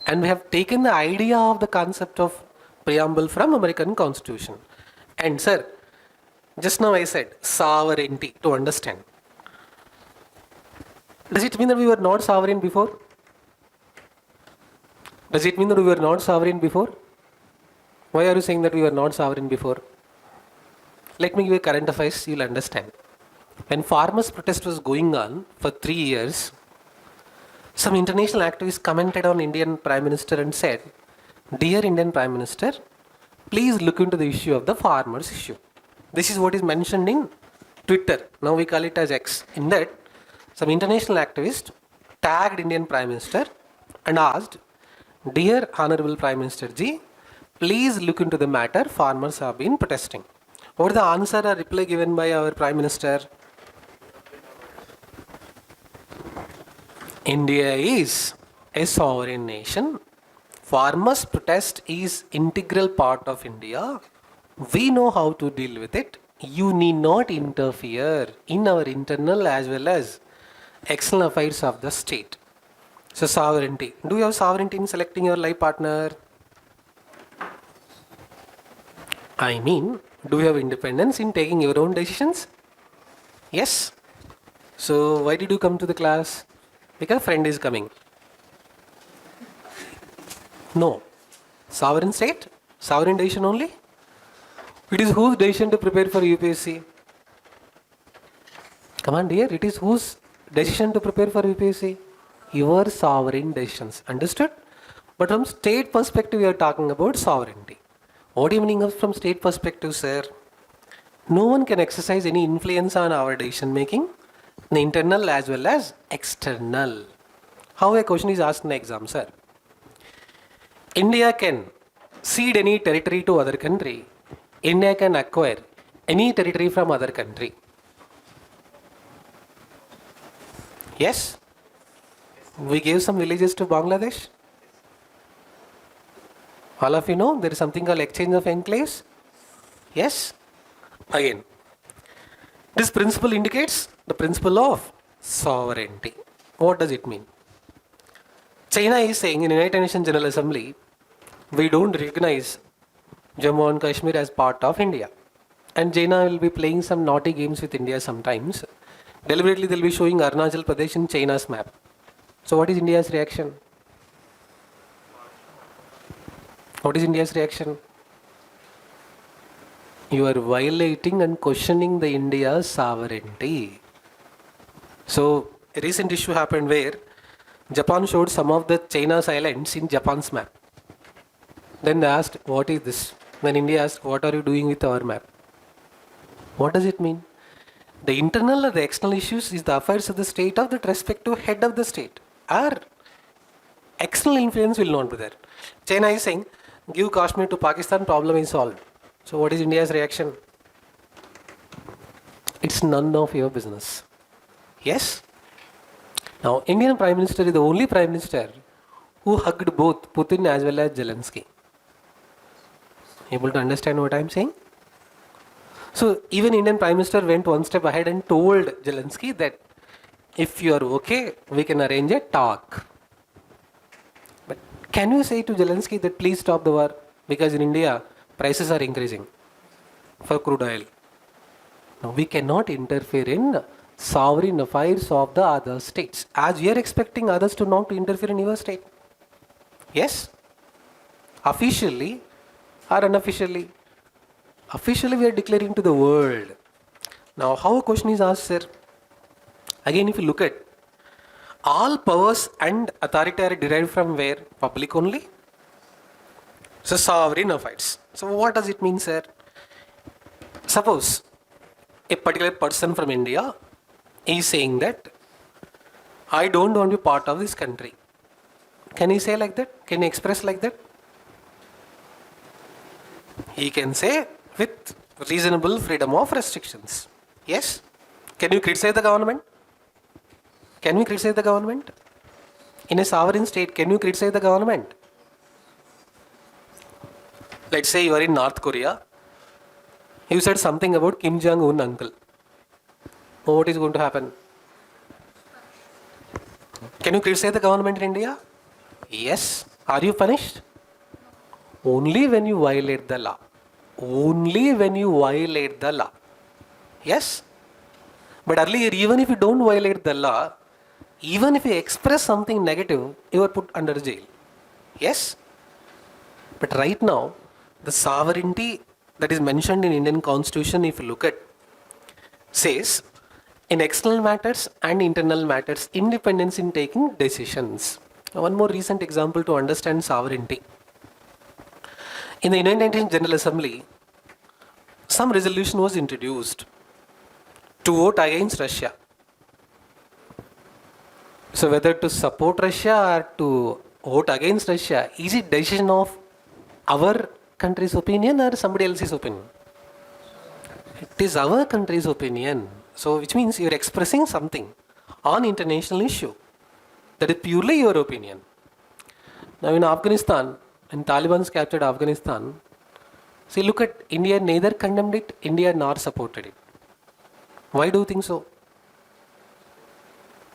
and we have taken the idea of the concept of preamble from American Constitution. And sir, just now I said sovereignty to understand. Does it mean that we were not sovereign before? Does it mean that we were not sovereign before? Why are you saying that we were not sovereign before? Let me give you a current affairs, you'll understand. When farmers' protest was going on for 3 years, some international activists commented on Indian Prime Minister and said, "Dear Indian Prime Minister, please look into the issue of the farmers' issue." This is what is mentioned in Twitter. Now we call it as X. In that, some international activist tagged Indian Prime Minister and asked, "Dear Honorable Prime Minister Ji, please look into the matter. Farmers have been protesting." What is the answer or reply given by our Prime Minister? India is a sovereign nation. Farmers' protest is integral part of India. We know how to deal with it. You need not interfere in our internal as well as external affairs of the state. So sovereignty. Do you have sovereignty in selecting your life partner? I mean, do you have independence in taking your own decisions? Yes. So why did you come to the class? Because friend is coming. No. Sovereign state? Sovereign decision only? It is whose decision to prepare for UPSC? Come on dear, it is whose decision to prepare for UPSC? Your sovereign decisions. Understood? But from state perspective, we are talking about sovereignty. What do you mean from state perspective, sir? No one can exercise any influence on our decision making, the internal as well as external. How a question is asked in the exam, sir? India can cede any territory to other country. India can acquire any territory from other country. Yes? We gave some villages to Bangladesh. All of you know there is something called exchange of enclaves. Yes? Again, this principle indicates the principle of sovereignty. What does it mean? China is saying in United Nations General Assembly, we don't recognize Jammu and Kashmir as part of India. And China will be playing some naughty games with India sometimes. Deliberately they'll be showing Arunachal Pradesh in China's map. So what is India's reaction? What is India's reaction? You are violating and questioning the India's sovereignty. So a recent issue happened where Japan showed some of the China's islands in Japan's map. Then they asked, what is this? When India asked, what are you doing with our map? What does it mean? The internal or the external issues is the affairs of the state of the respective head of the state. Our external influence will not be there. China is saying, give Kashmir to Pakistan, problem is solved. So what is India's reaction? It's none of your business. Yes? Now, Indian Prime Minister is the only Prime Minister who hugged both Putin as well as Zelensky. Able to understand what I am saying? So even Indian Prime Minister went one step ahead and told Zelensky that if you are okay, we can arrange a talk. But can you say to Zelensky that please stop the war? Because in India, prices are increasing for crude oil. Now we cannot interfere in sovereign affairs of the other states, as we are expecting others to not to interfere in your state. Yes? Officially or unofficially? Officially we are declaring to the world. Now how a question is asked, sir? Again, if you look at all powers and authority are derived from where? Public only. So sovereign affairs. So what does it mean, sir? Suppose a particular person from India is saying that I don't want to be part of this country. Can he say like that? Can he express like that? He can say with reasonable freedom of restrictions. Yes? Can you criticize the government? Can we criticize the government? In a sovereign state, can you criticize the government? Let's say you are in North Korea. You said something about Kim Jong-un uncle. What is going to happen? Can you criticize the government in India? Yes. Are you punished? Only when you violate the law. Only when you violate the law. Yes? But earlier, even if you don't violate the law, even if you express something negative, you are put under jail. Yes? But right now, the sovereignty that is mentioned in Indian Constitution, if you look at, says in external matters and internal matters, independence in taking decisions. Now, one more recent example to understand sovereignty. In the United Nations General Assembly, some resolution was introduced to vote against Russia. So whether to support Russia or to vote against Russia, is it decision of our country's opinion or somebody else's opinion? It is our country's opinion. So which means you are expressing something on international issue. That is purely your opinion. Now in Afghanistan, when Taliban captured Afghanistan, See, look at India neither condemned it, India nor supported it. Why do you think so?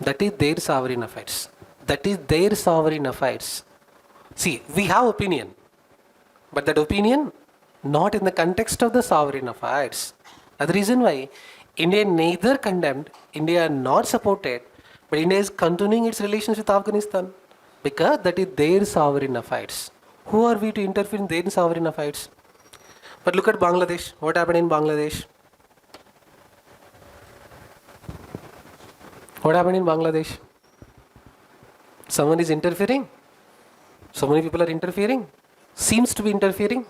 That is their sovereign affairs. That is their sovereign affairs. See, we have opinion, but that opinion not in the context of the sovereign affairs. That's the reason why India neither condemned, India nor supported, but India is continuing its relations with Afghanistan because that is their sovereign affairs. Who are we to interfere in their sovereign affairs? But look at Bangladesh. What happened in Bangladesh? What happened in Bangladesh? Someone is interfering. So many people are interfering. Seems to be interfering.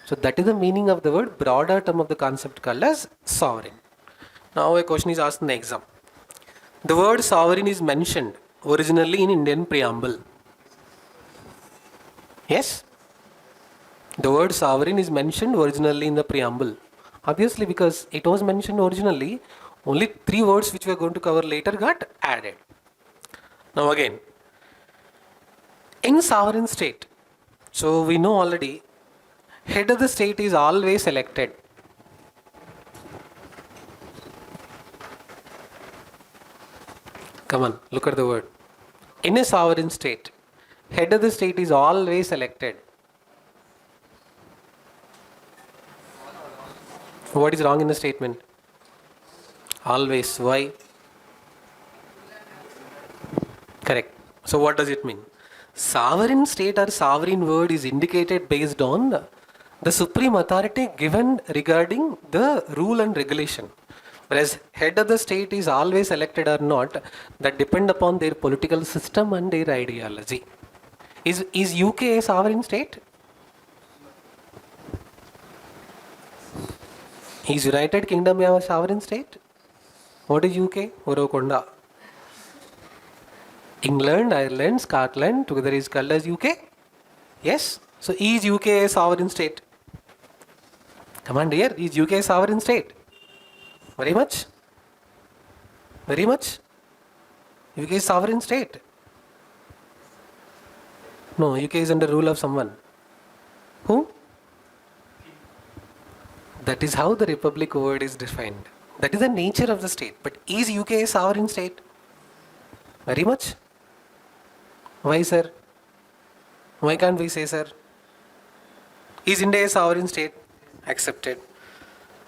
So that is the meaning of the word, broader term of the concept called as sovereign. Now a question is asked in the exam. The word sovereign is mentioned originally in Indian Preamble. Yes? The word sovereign is mentioned originally in the Preamble. Obviously, because it was mentioned originally, only 3 words which we are going to cover later got added. Now again, in sovereign state, so we know already, head of the state is always elected. Come on, look at the word. In a sovereign state, head of the state is always elected. What is wrong in the statement? Always. Why? Correct. So what does it mean? Sovereign state or sovereign word is indicated based on the supreme authority given regarding the rule and regulation. Whereas head of the state is always elected or not, that depend upon their political system and their ideology. Is UK a sovereign state? Is United Kingdom a sovereign state? What is UK? Orokonda. England, Ireland, Scotland together is called as UK? Yes. So is UK a sovereign state? Come on dear, is UK a sovereign state? Very much? Very much? UK is sovereign state? No, UK is under rule of someone. Who? That is how the republic word is defined. That is the nature of the state. But is UK a sovereign state? Very much? Why, sir? Why can't we say, sir? Is India a sovereign state? Accepted.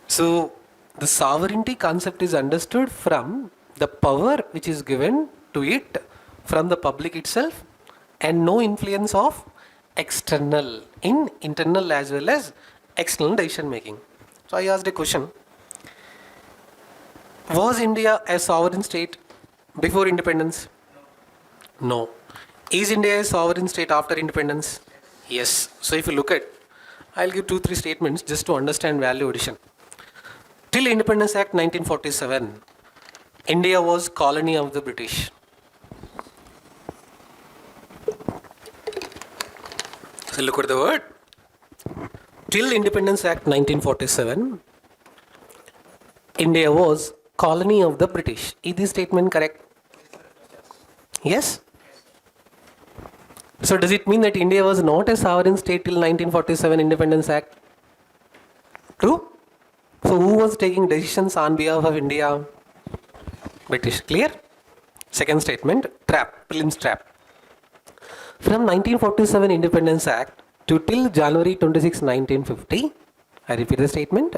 So, the sovereignty concept is understood from the power which is given to it from the public itself and no influence of external in internal as well as external decision making. So, I asked a question. Was India a sovereign state before independence? No. Is India a sovereign state after independence? Yes. So if you look at, I'll give 2-3 statements just to understand value addition. Till Independence Act 1947, India was colony of the British. So look at the word. Till Independence Act 1947, India was colony of the British. Is this statement correct? Yes? So does it mean that India was not a sovereign state till 1947 Independence Act? True? So who was taking decisions on behalf of India? British. Clear? Second statement, trap, prelims trap. From 1947 Independence Act to till January 26, 1950, I repeat the statement,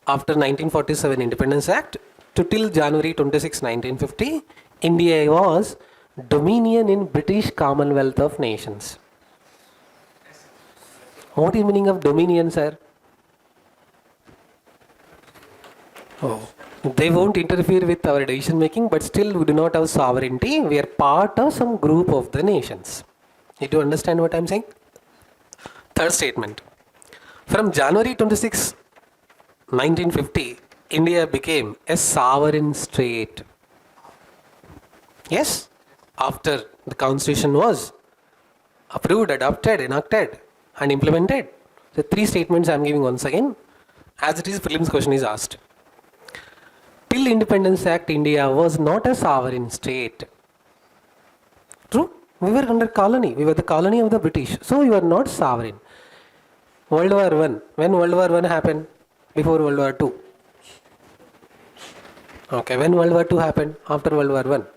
after 1947 Independence Act to till January 26, 1950, India was Dominion in British Commonwealth of Nations. What is the meaning of dominion, sir? Oh, they won't interfere with our decision making, but still we do not have sovereignty. We are part of some group of the nations. Need to understand what I am saying? Third statement. From January 26, 1950, India became a sovereign state. Yes? After the constitution was approved, adopted, enacted and implemented. The 3 statements I am giving once again. As it is, prelims question is asked. Till Independence Act, India was not a sovereign state. True? We were under colony. We were the colony of the British. So we were not sovereign. World War One. When World War One happened? Before World War Two. Okay, when World War Two happened? After World War One.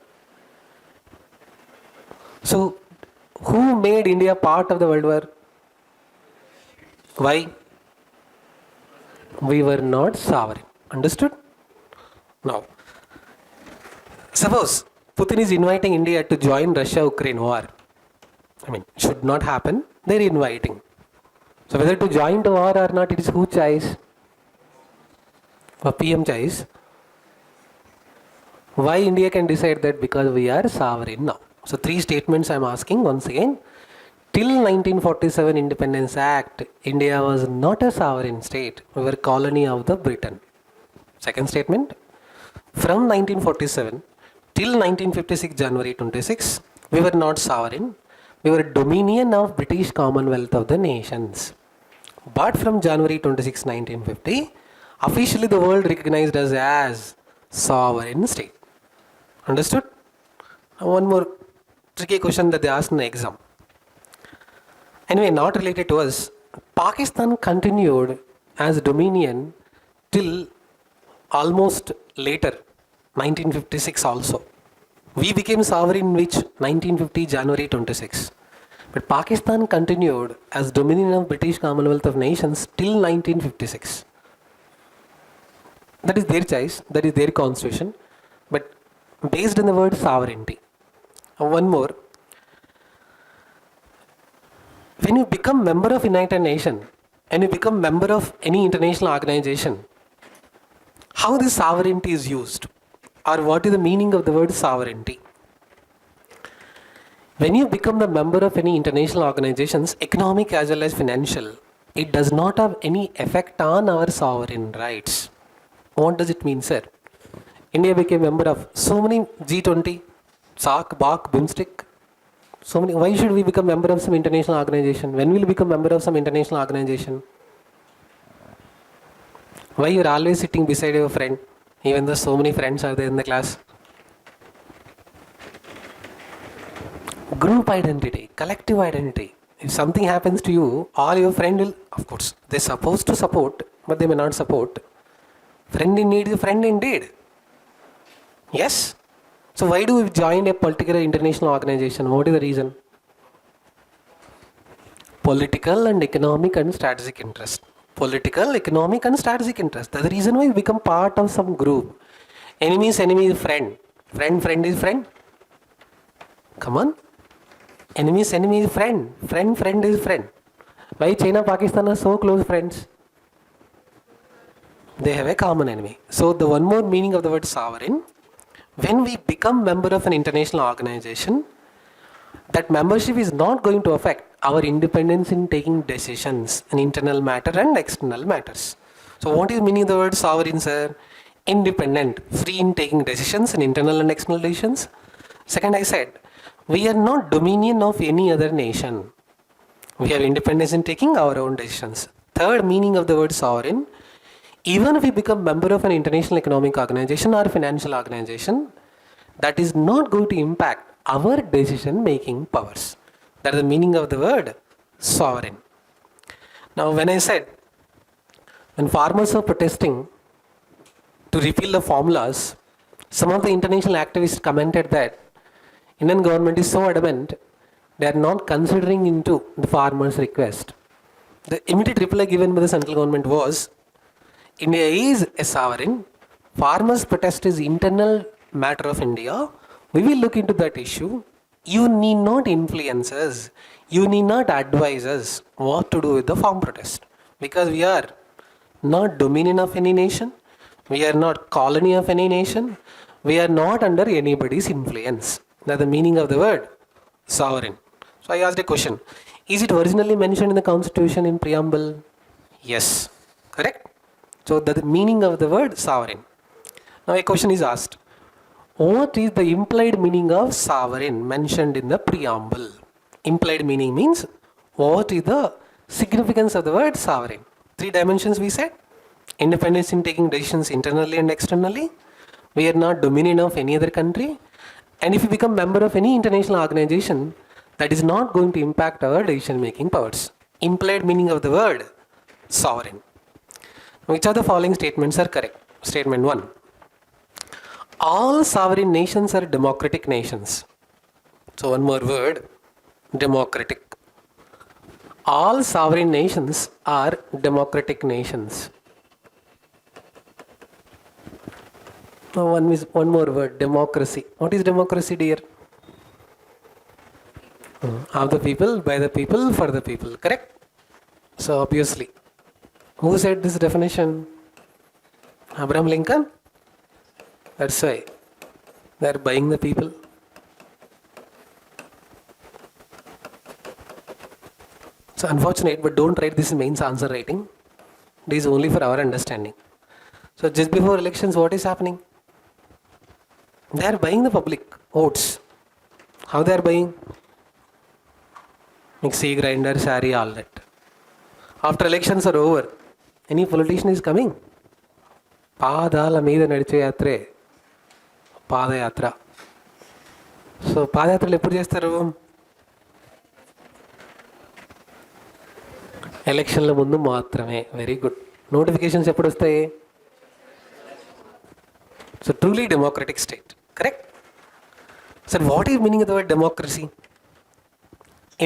So, who made India part of the World War? Why? We were not sovereign. Understood? Now, suppose Putin is inviting India to join Russia-Ukraine war. I mean, should not happen. They're inviting. So whether to join the war or not, it is whose choice? For PM choice. Why India can decide that? Because we are sovereign now. So 3 statements I am asking once again. Till 1947 Independence Act, India was not a sovereign state. We were colony of the Britain. Second statement. From 1947 till 1956 January 26, we were not sovereign. We were dominion of British Commonwealth of the Nations. But from January 26, 1950, officially the world recognized us as sovereign state. Understood? Now one more tricky question that they asked in the exam. Anyway, not related to us. Pakistan continued as dominion till almost later, 1956 also. We became sovereign in which? 1950 January 26. But Pakistan continued as dominion of British Commonwealth of Nations till 1956. That is their choice, that is their constitution, but based on the word sovereignty. One more. When you become member of United Nations and you become member of any international organization, how this sovereignty is used, or what is the meaning of the word sovereignty? When you become the member of any international organizations, economic as well as financial, it does not have any effect on our sovereign rights. What does it mean, sir? India became member of so many G20, SAARC, BARC, BIMSTEC, so many. Why should we become member of some international organization? When will we become member of some international organization? Why you are always sitting beside your friend, even though so many friends are there in the class? Group identity, collective identity. If something happens to you, all your friend will, of course, they're supposed to support, but they may not support. Friend in need is a friend indeed. Yes? So why do we join a particular international organization? What is the reason? Political and economic and strategic interest. Political, economic and strategic interest. That's the reason why we become part of some group. Enemy is friend. Friend is friend. Come on. Enemy is friend. Friend is friend. Why China, Pakistan are so close friends? They have a common enemy. So the one more meaning of the word sovereign. When we become member of an international organization, that membership is not going to affect our independence in taking decisions in internal matter and external matters. So what is meaning of the word sovereign, sir? Independent, free in taking decisions in internal and external decisions. Second, I said, we are not dominion of any other nation. We have independence in taking our own decisions. Third meaning of the word sovereign, even if we become member of an international economic organization or financial organization, that is not going to impact our decision making powers. That is the meaning of the word sovereign. Now when I said, when farmers are protesting to repeal the formulas, some of the international activists commented that Indian government is so adamant, they are not considering into the farmers' request. The immediate reply given by the central government was, India is a sovereign, farmers' protest is internal matter of India, we will look into that issue. You need not influence us, you need not advise us what to do with the farm protest, because we are not dominion of any nation, we are not colony of any nation, we are not under anybody's influence. That's the meaning of the word sovereign. So I asked a question, is it originally mentioned in the constitution in preamble? Yes, correct? So that's the meaning of the word sovereign. Now a question is asked, what is the implied meaning of sovereign mentioned in the preamble? Implied meaning means, what is the significance of the word sovereign? 3 dimensions we said. Independence in taking decisions internally and externally. We are not dominion of any other country. And if we become member of any international organization, that is not going to impact our decision making powers. Implied meaning of the word sovereign. Which of the following statements are correct? Statement 1. All sovereign nations are democratic nations. So one more word, democratic. All sovereign nations are democratic nations. Now one more word, democracy. What is democracy, dear? Of the people, by the people, for the people. Correct? So obviously, who said this definition? Abraham Lincoln? That's why they are buying the people. It's unfortunate, but don't write this in mains answer writing. This is only for our understanding. So just before elections, what is happening? They are buying the public votes. How they are buying? Mixie, grinder, sari, all that. After elections are over, any politician is coming. Padala meeda nadiche yatre. Padayatra. So పాదయాత్రలు ఎప్పుడు చేస్తారు? ఎలక్షన్ల ముందు మాత్రమే. Very good. Notifications ఎప్పుడు వస్తాయి? So truly democratic state. Correct. Sir what is meaning of the word democracy?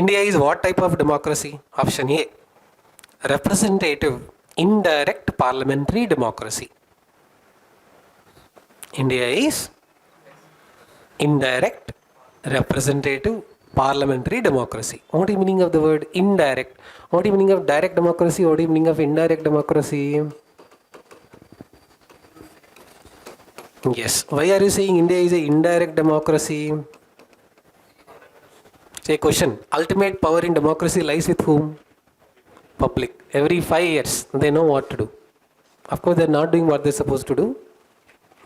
India is what type of democracy? Option A, representative, indirect parliamentary democracy. India is indirect, representative, parliamentary democracy. What is the meaning of the word indirect? What is the meaning of direct democracy? What is the meaning of indirect democracy? Yes. Why are you saying India is an indirect democracy? Say question. Ultimate power in democracy lies with whom? Public. Every 5 years they know what to do. Of course they are not doing what they are supposed to do,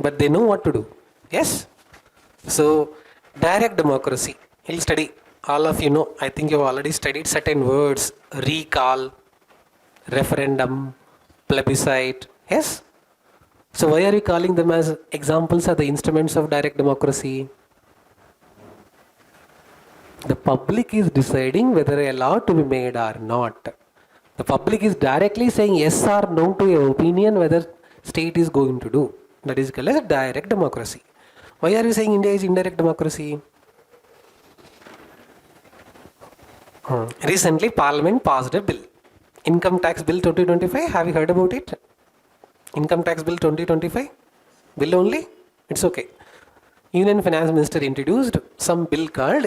but they know what to do. Yes. So direct democracy. You'll study. All of you know. I think you have already studied certain words. Recall, referendum, plebiscite. Yes. So why are you calling them as examples of the instruments of direct democracy? The public is deciding whether a law to be made or not. The public is directly saying yes or no to your opinion whether state is going to do. That is called as direct democracy. Why are you saying India is indirect democracy? Recently Parliament passed a bill. Income tax bill 2025. Have you heard about it? Income tax bill 2025? Bill only? It's okay. Union Finance Minister introduced some bill called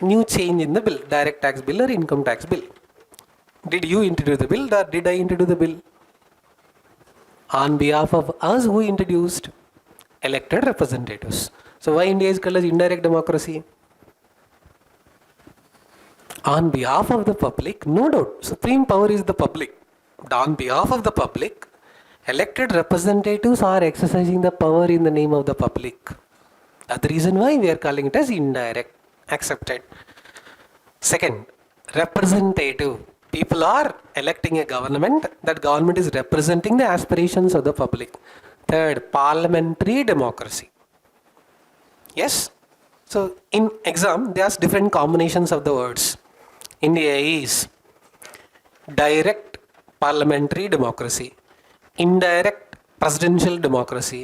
new change in the bill, direct tax bill or income tax bill. Did you introduce the bill or did I introduce the bill? On behalf of us, who introduced? Elected representatives. So why India is called as indirect democracy? On behalf of the public, no doubt, supreme power is the public. On behalf of the public, elected representatives are exercising the power in the name of the public. That's the reason why we are calling it as indirect. Accepted. Second, representative. People are electing a government. That government is representing the aspirations of the public. Third, parliamentary democracy. Yes. So in exam, they ask different combinations of the words. India is direct parliamentary democracy, indirect presidential democracy,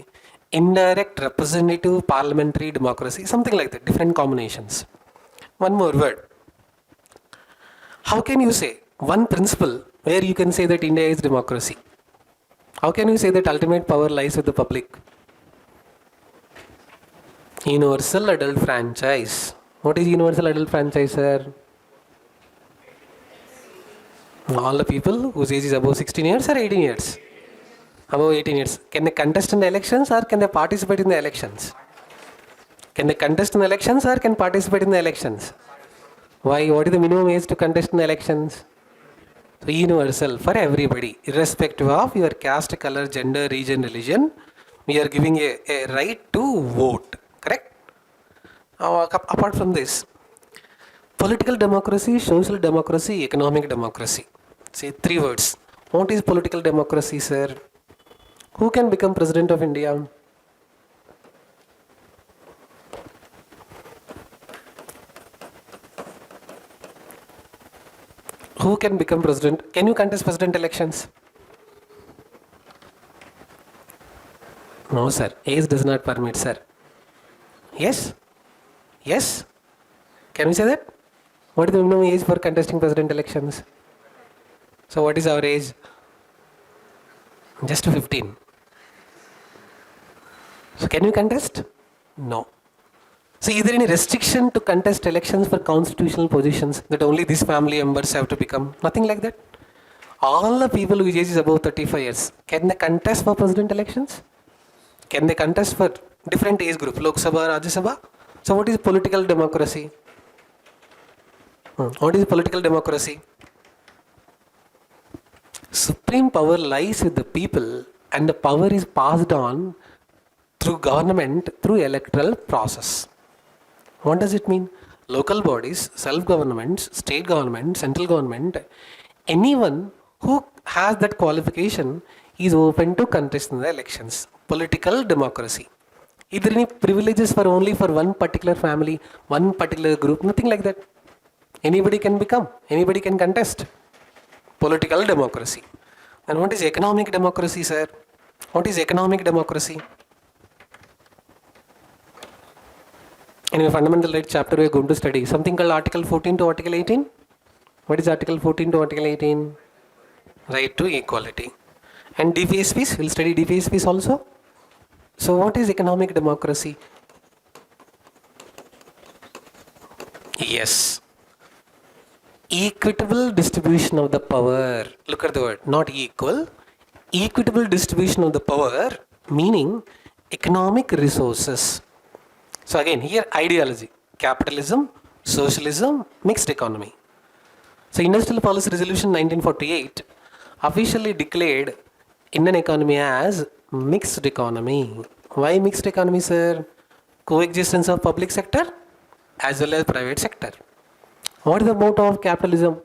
indirect representative parliamentary democracy, something like that, different combinations. One more word. How can you say one principle where you can say that India is democracy? How can you say that ultimate power lies with the public? Universal adult franchise. What is universal adult franchise, sir? All the people whose age is above 16 years or 18 years? Above 18 years. Can they contest in the elections or can they participate in the elections? Can they contest in the elections or can participate in the elections? Why? What is the minimum age to contest in the elections? So universal for everybody, irrespective of your caste, color, gender, region, religion. We are giving a right to vote. Correct? Apart from this, political democracy, social democracy, economic democracy. Say 3 words. What is political democracy, sir? Who can become president of India? Who can become president? Can you contest president elections? No, sir. Age does not permit, sir. Yes? Yes? Can we say that? What is the minimum age for contesting president elections? So what is our age? Just 15. So can you contest? No. So is there any restriction to contest elections for constitutional positions that only these family members have to become? Nothing like that. All the people whose age is above 35 years, can they contest for president elections? Can they contest for different age group, Lok Sabha, Rajya Sabha? So what is political democracy? What is political democracy? Supreme power lies with the people and the power is passed on through government, through electoral process. What does it mean? Local bodies, self-governments, state government, central government, anyone who has that qualification is open to contest in the elections. Political democracy. Is there any privileges for only for one particular family, one particular group? Nothing like that. Anybody can become, anybody can contest. Political democracy. And what is economic democracy, sir? What is economic democracy? In your fundamental rights chapter, we are going to study something called Article 14 to Article 18. What is Article 14 to Article 18? Right to equality. And DPSPs, we'll study DPSPs also. So what is economic democracy? Yes. Equitable distribution of the power. Look at the word, not equal. Equitable distribution of the power, meaning economic resources. So again, here ideology, capitalism, socialism, mixed economy. So Industrial Policy Resolution 1948 officially declared Indian economy as mixed economy. Why mixed economy, sir? Coexistence of public sector as well as private sector. What is the motto of capitalism?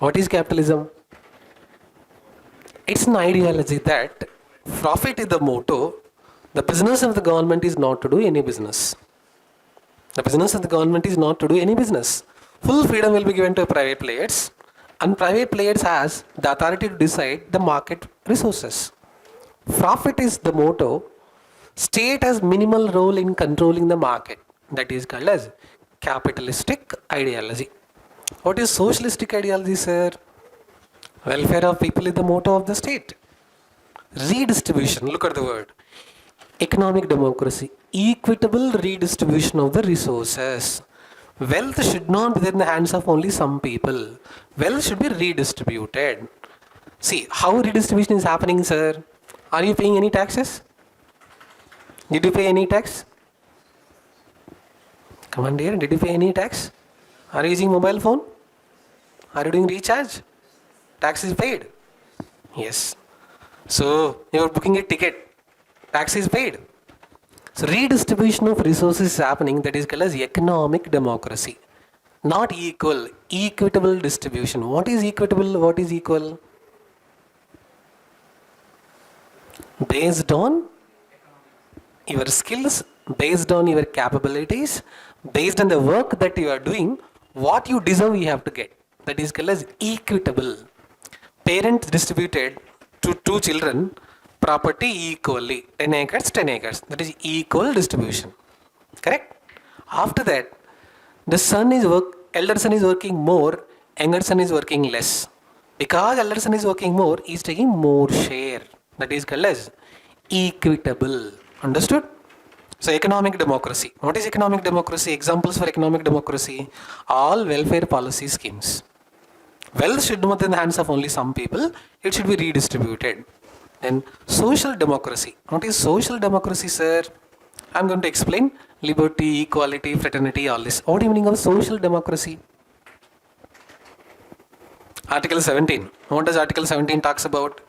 What is capitalism? It's an ideology that profit is the motto. The business of the government is not to do any business. The business of the government is not to do any business. Full freedom will be given to private players, and private players has the authority to decide the market resources. Profit is the motto. State has minimal role in controlling the market. That is called as capitalistic ideology. What is socialistic ideology, sir? Welfare of people is the motto of the state. Redistribution, look at the word. Economic democracy, equitable redistribution of the resources. Wealth should not be in the hands of only some people. Wealth should be redistributed. See, how redistribution is happening, sir? Are you paying any taxes? Did you pay any tax? Come on, dear, did you pay any tax? Are you using mobile phone? Are you doing recharge? Tax is paid. Yes. So, you are booking a ticket. Tax is paid. So redistribution of resources is happening, that is called as economic democracy. Not equal, equitable distribution. What is equitable? What is equal? Based on your skills, based on your capabilities, based on the work that you are doing, what you deserve you have to get. That is called as equitable. Parents distributed to two children property equally, 10 acres, 10 acres. That is equal distribution. Correct? After that, the elder son is working more, younger son is working less. Because elder son is working more, he is taking more share. That is called as equitable. Understood? So economic democracy. What is economic democracy? Examples for economic democracy. All welfare policy schemes. Wealth should not be in the hands of only some people. It should be redistributed. Then social democracy. What is social democracy, sir? I am going to explain liberty, equality, fraternity, all this. What is the meaning of social democracy? Article 17. What does Article 17 talks about?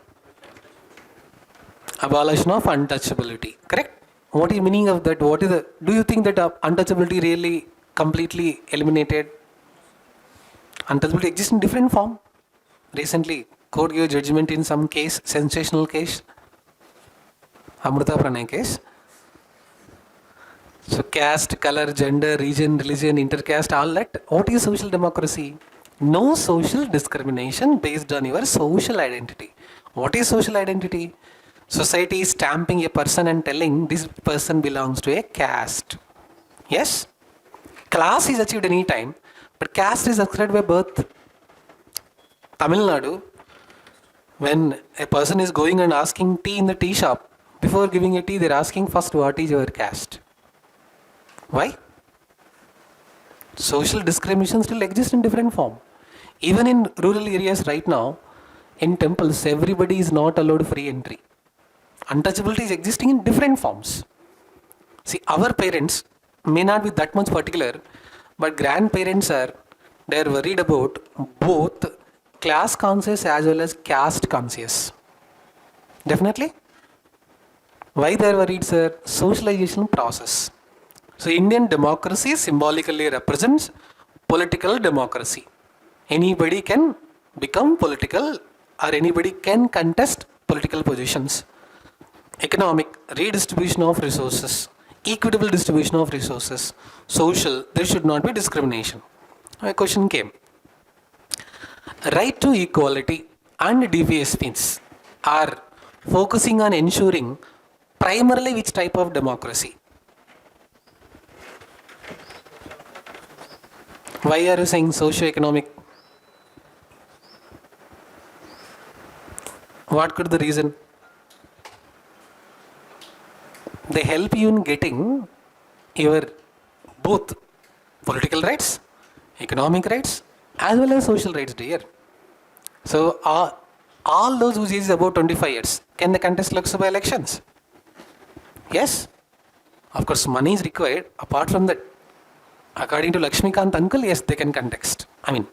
Abolition of untouchability. Correct? What is the meaning of that? Do you think that untouchability really completely eliminated? Untouchability exists in different form. Recently, court gave judgment in some case, sensational case, Amrita Pranay case. So caste, color, gender, region, religion, intercaste, all that. What is social democracy? No social discrimination based on your social identity. What is social identity? Society is stamping a person and telling this person belongs to a caste. Yes? Class is achieved any time, but caste is acquired by birth. Tamil Nadu, when a person is going and asking tea in the tea shop, before giving a tea, they're asking first what is your caste. Why? Social discrimination still exists in different form. Even in rural areas right now, in temples, everybody is not allowed free entry. Untouchability is existing in different forms. See, our parents may not be that much particular, but grandparents are, they are worried about both class conscious as well as caste conscious. Definitely. Why they are worried, sir? Socialization process. So Indian democracy symbolically represents political democracy. Anybody can become political or anybody can contest political positions. Economic, redistribution of resources, equitable distribution of resources, social, there should not be discrimination. My question came. Right to equality and DPSPs are focusing on ensuring primarily which type of democracy? Why are you saying socio-economic? What could the reason? They help you in getting your both political rights, economic rights, as well as social rights, dear. So, all those whose age is about 25 years, can they contest Lok Sabha elections? Yes. Of course, money is required. Apart from that, according to Lakshmikant uncle, yes, they can contest. I mean,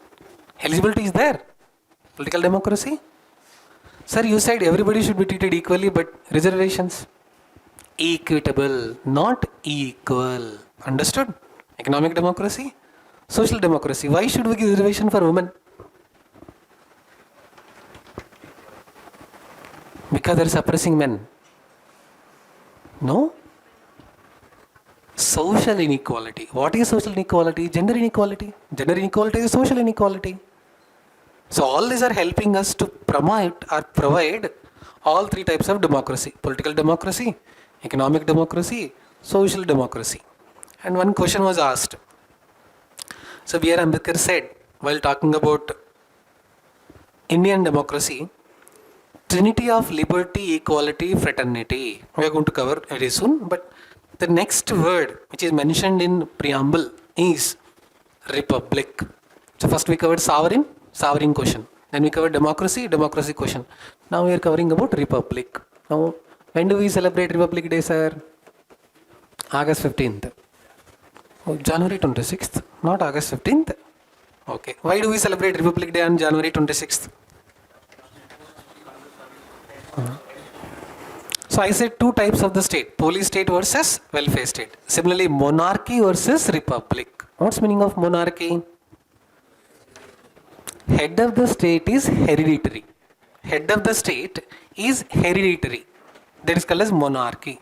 eligibility is there. Political democracy. Sir, you said everybody should be treated equally, but reservations? Equitable, not equal. Understood? Economic democracy, social democracy. Why should we give reservation for women? Because they're suppressing men. No? Social inequality. What is social inequality? Gender inequality. Gender inequality is social inequality. So all these are helping us to promote or provide all three types of democracy. Political democracy, economic democracy, social democracy. And one question was asked. So B.R. Ambedkar said, while talking about Indian democracy, Trinity of liberty, equality, fraternity. We are going to cover very soon, but the next word which is mentioned in preamble is republic. So first we covered sovereign question. Then we covered democracy question. Now we are covering about republic. Now, when do we celebrate Republic Day, sir? August 15th. Oh, January 26th, not August 15th. Okay. Why do we celebrate Republic Day on January 26th? So I said two types of the state, police state versus welfare state. Similarly, monarchy versus republic. What's meaning of monarchy? Head of the state is hereditary. Head of the state is hereditary. That is called as monarchy.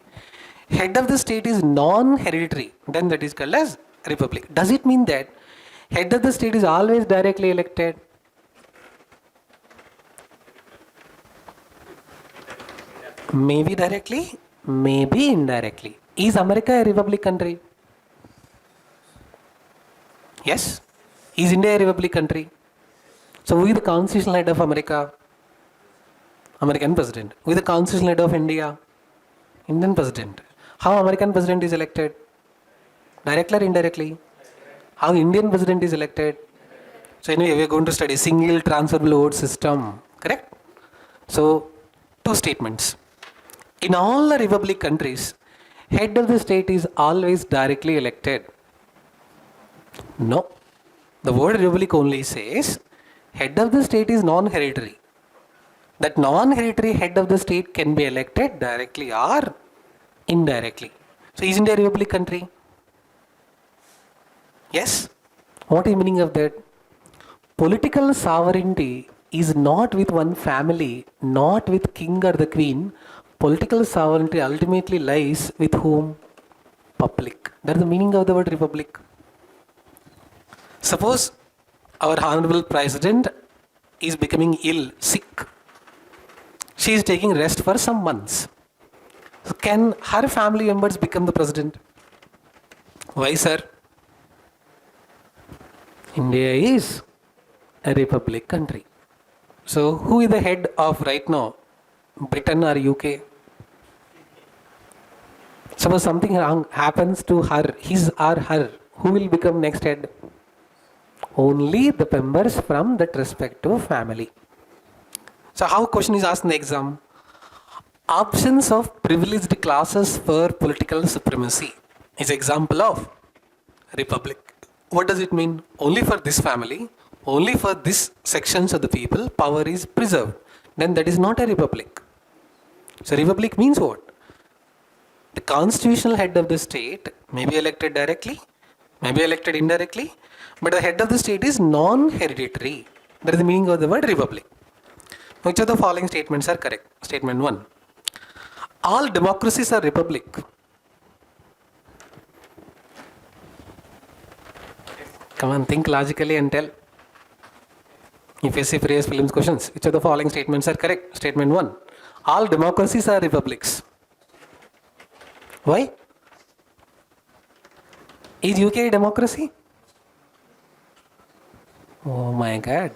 Head of the state is non-hereditary. Then that is called as republic. Does it mean that head of the state is always directly elected? Maybe directly, maybe indirectly. Is America a republic country? Yes. Is India a republic country? So who is the constitutional head of America? American president. Who is the constitutional head of India? Indian president. How American president is elected? Directly or indirectly? How Indian president is elected? So anyway, we are going to study single transferable vote system. Correct? So, two statements. In all the republic countries, head of the state is always directly elected. No. The word republic only says head of the state is non-hereditary. That non-hereditary head of the state can be elected directly or indirectly. So is India a republic country? Yes. What is the meaning of that? Political sovereignty is not with one family, not with king or the queen. Political sovereignty ultimately lies with whom? Public. That is the meaning of the word republic. Suppose our honorable president is becoming ill, sick. She is taking rest for some months. So can her family members become the president? Why, sir? India is a republic country. So who is the head of right now? Britain or UK? Suppose something wrong happens to her, his or her, who will become next head? Only the members from that respective family. So how question is asked in the exam? Options of privileged classes for political supremacy is example of republic. What does it mean? Only for this family, only for this sections of the people, power is preserved. Then that is not a republic. So republic means what? The constitutional head of the state may be elected directly, may be elected indirectly, but the head of the state is non-hereditary. That is the meaning of the word republic. Which of the following statements are correct? Statement 1. All democracies are republic. Come on, think logically and tell. UPSC Prelims questions. Which of the following statements are correct? Statement 1. All democracies are republics. Why? Is UK a democracy? Oh my God.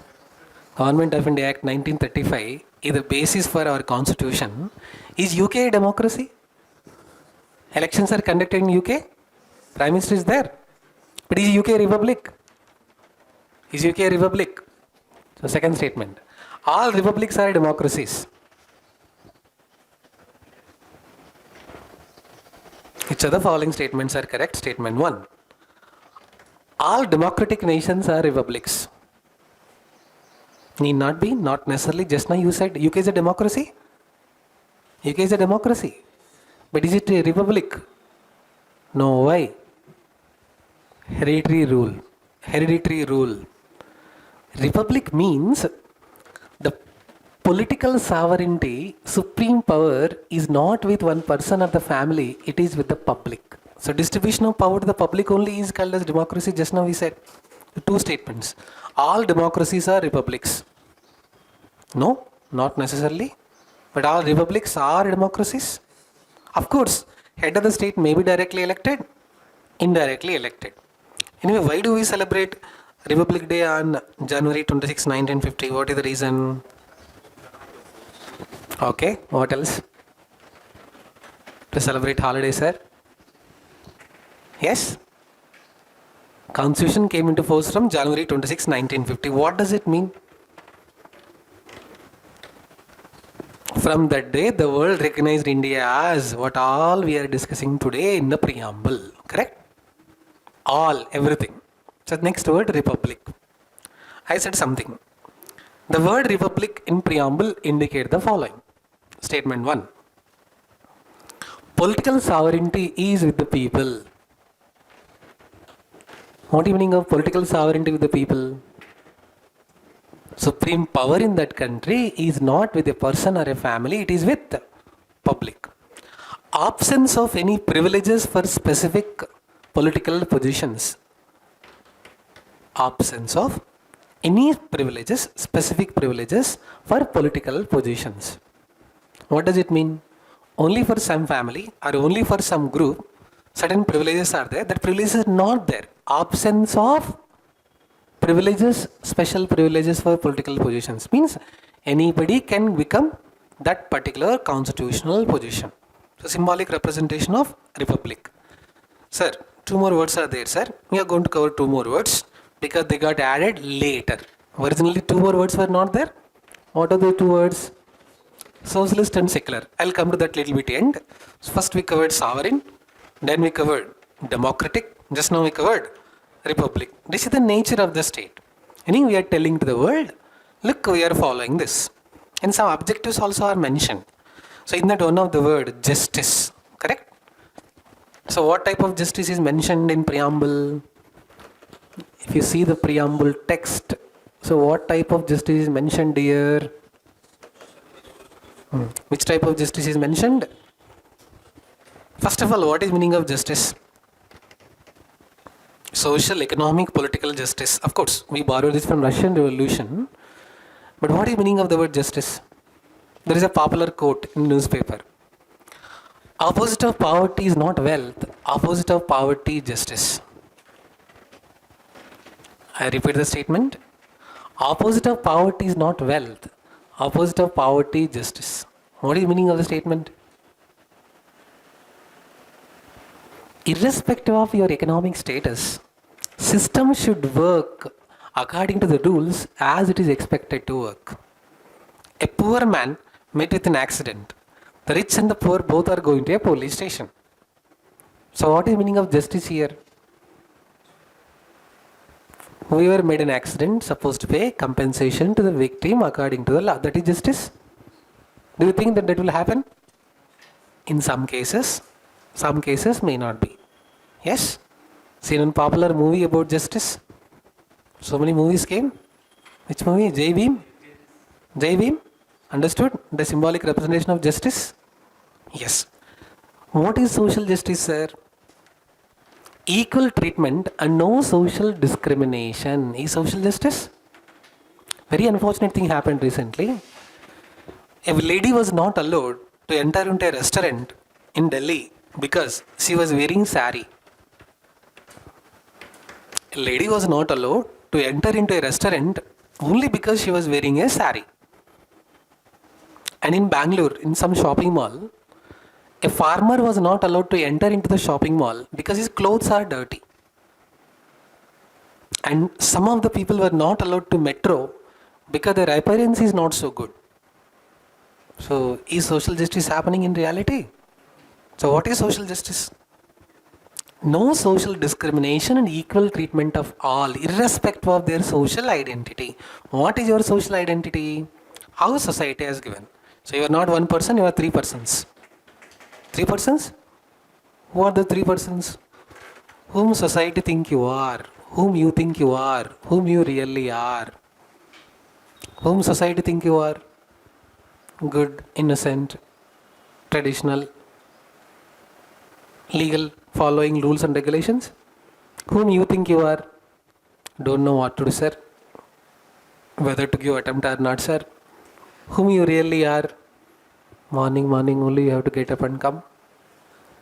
Government of India Act 1935 is the basis for our constitution. Is UK a democracy? Elections are conducted in UK. Prime Minister is there. But is UK a republic? Is UK a republic? So second statement. All republics are democracies. Which of the following statements are correct? Statement 1. All democratic nations are republics. Need not be, not necessarily. Just now you said UK is a democracy. UK is a democracy. But is it a republic? No, why? Hereditary rule. Hereditary rule. Republic means the political sovereignty, supreme power is not with one person or the family, it is with the public. So distribution of power to the public only is called as democracy. Just now we said two statements. All democracies are republics. No, not necessarily. But all republics are democracies. Of course, head of the state may be directly elected, indirectly elected. Anyway, why do we celebrate Republic Day on January 26, 1950? What is the reason? Okay, what else? To celebrate holiday, sir? Yes? Constitution came into force from January 26, 1950. What does it mean? From that day, the world recognized India as what all we are discussing today in the preamble. Correct? All, everything. So next word, republic. I said something. The word republic in preamble indicate the following. Statement 1. Political sovereignty is with the people. What is the meaning of political sovereignty with the people? Supreme power in that country is not with a person or a family, it is with the public. Absence of any privileges for specific political positions. Absence of any privileges, specific privileges for political positions. What does it mean? Only for some family or only for some group, certain privileges are there. That privileges are not there. Absence of privileges, special privileges for political positions means anybody can become that particular constitutional position. So symbolic representation of republic. Sir, two more words are there, sir. We are going to cover two more words because they got added later. Originally two more words were not there. What are the two words? Socialist and secular. I'll come to that little bit end. So first we covered sovereign, then we covered democratic, just now we covered republic. This is the nature of the state. Meaning we are telling to the world, look, we are following this. And some objectives also are mentioned. So in that one of the word, justice, correct? So what type of justice is mentioned in preamble? If you see the preamble text, so what type of justice is mentioned here? Which type of justice is mentioned? First of all, what is meaning of justice? Social, economic, political justice. Of course, we borrowed this from Russian Revolution. But what is meaning of the word justice? There is a popular quote in newspaper. Opposite of poverty is not wealth. Opposite of poverty is justice. I repeat the statement. Opposite of poverty is not wealth. Opposite of poverty is justice. What is the meaning of the statement? Irrespective of your economic status, system should work according to the rules as it is expected to work. A poor man met with an accident. The rich and the poor both are going to a police station. So what is the meaning of justice here? Whoever made an accident supposed to pay compensation to the victim according to the law. That is justice. Do you think that will happen? In some cases may not be. Yes? Seen a popular movie about justice. So many movies came. Which movie? Jai Bhim? Jai Bhim? Understood? The symbolic representation of justice? Yes. What is social justice, sir? Equal treatment and no social discrimination is social justice. Very unfortunate thing happened recently. A lady was not allowed to enter into a restaurant in Delhi because she was wearing sari. A lady was not allowed to enter into a restaurant only because she was wearing a sari. And in Bangalore, in some shopping mall, a farmer was not allowed to enter into the shopping mall because his clothes are dirty. And some of the people were not allowed to metro because their appearance is not so good. So, is social justice happening in reality? So, what is social justice? No social discrimination and equal treatment of all, irrespective of their social identity. What is your social identity? How society has given. So, you are not one person, you are three persons. Three persons? Who are the three persons? Whom society think you are, whom you think you are, whom you really are. Whom society think you are? Good, innocent, traditional, legal, following rules and regulations. Whom you think you are? Don't know what to do, sir. Whether to give attempt or not, sir. Whom you really are? Morning only you have to get up and come.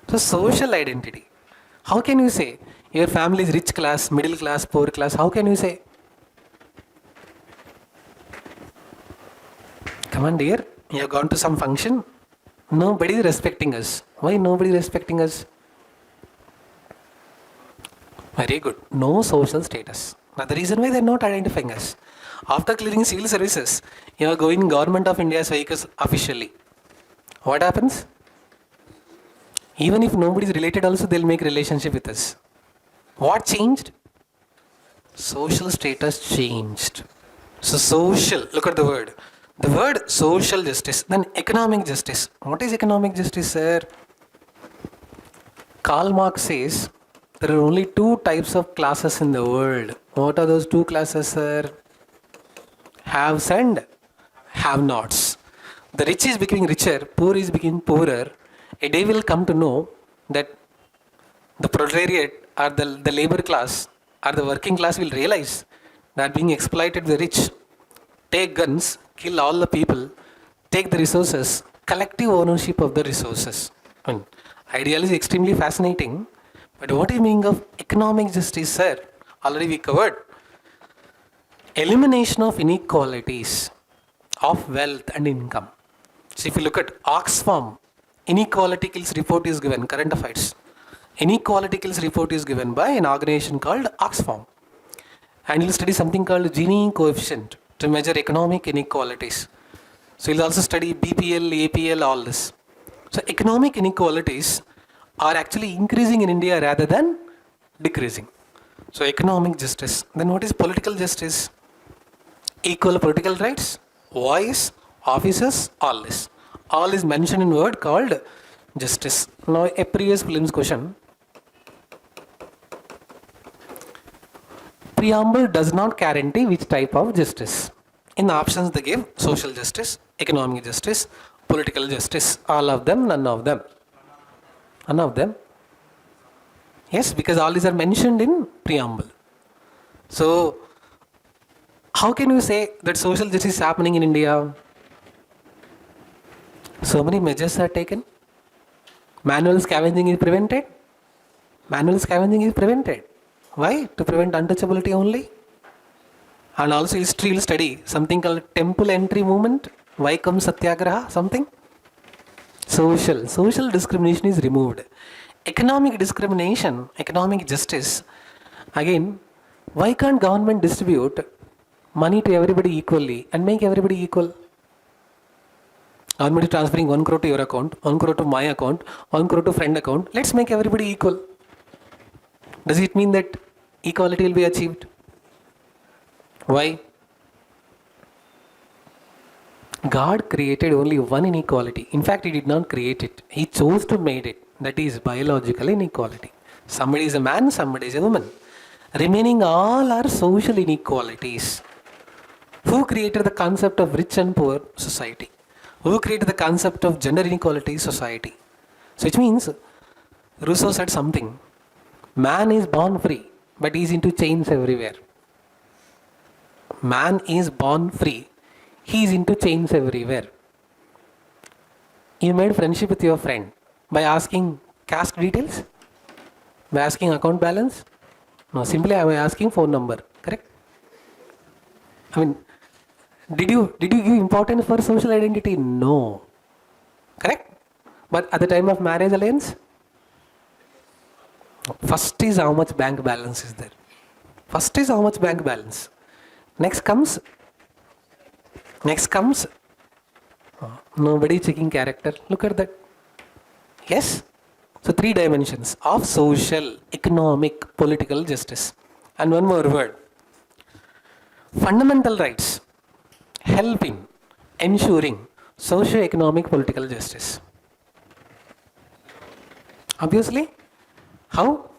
So social identity. How can you say your family is rich class, middle class, poor class? How can you say? Come on dear, you have gone to some function. Nobody is respecting us. Why nobody is respecting us? Very good. No social status. Now the reason why they are not identifying us. After clearing civil services, you are going Government of India's vehicles officially. What happens? Even if nobody is related also, they will make relationship with us. What changed? Social status changed. So social, look at the word. The word social justice, then economic justice. What is economic justice, sir? Karl Marx says there are only two types of classes in the world. What are those two classes, sir? Haves and have-nots. The rich is becoming richer, poor is becoming poorer. A day will come to know that the proletariat or the labor class or the working class will realize that being exploited the rich, take guns, kill all the people, take the resources, collective ownership of the resources. Ideally is extremely fascinating, but what is the meaning of economic justice, sir? Already we covered. Elimination of inequalities of wealth and income. So if you look at Oxfam, inequality kills report is given, current affairs. Inequality kills report is given by an organization called Oxfam. And you'll study something called Gini coefficient to measure economic inequalities. So you'll also study BPL, APL, all this. So economic inequalities are actually increasing in India rather than decreasing. So economic justice. Then what is political justice? Equal political rights, voice, offices, all this. All is mentioned in word called justice. Now a previous prelims question. Preamble does not guarantee which type of justice. In the options they give social justice, economic justice, political justice. All of them, none of them. None of them. Yes, because all these are mentioned in preamble. So, how can you say that social justice is happening in India? So many measures are taken. Manual scavenging is prevented. Manual scavenging is prevented. Why? To prevent untouchability only. And also history will study something called temple entry movement. Why comes Satyagraha? Something. Social discrimination is removed. Economic discrimination, economic justice. Again, why can't government distribute money to everybody equally and make everybody equal? Government is transferring 1 crore to your account, 1 crore to my account, 1 crore to friend account. Let's make everybody equal. Does it mean that equality will be achieved? Why? God created only one inequality. In fact, He did not create it. He chose to make it. That is biological inequality. Somebody is a man, somebody is a woman. Remaining all are social inequalities. Who created the concept of rich and poor society? Who created the concept of gender inequality society? So it means, Rousseau said something. Man is born free, but he is into chains everywhere. Man is born free. He is into chains everywhere. You made friendship with your friend by asking caste details? By asking account balance? No, simply I was asking phone number. Correct? I mean, did you give importance for social identity? No. Correct? But at the time of marriage alliance, first is how much bank balance is there. First is how much bank balance. Next comes nobody checking character. Look at that. Yes? So 3 dimensions of social, economic, political justice. And one more word. Fundamental rights help in ensuring socio-economic political justice. Obviously, how?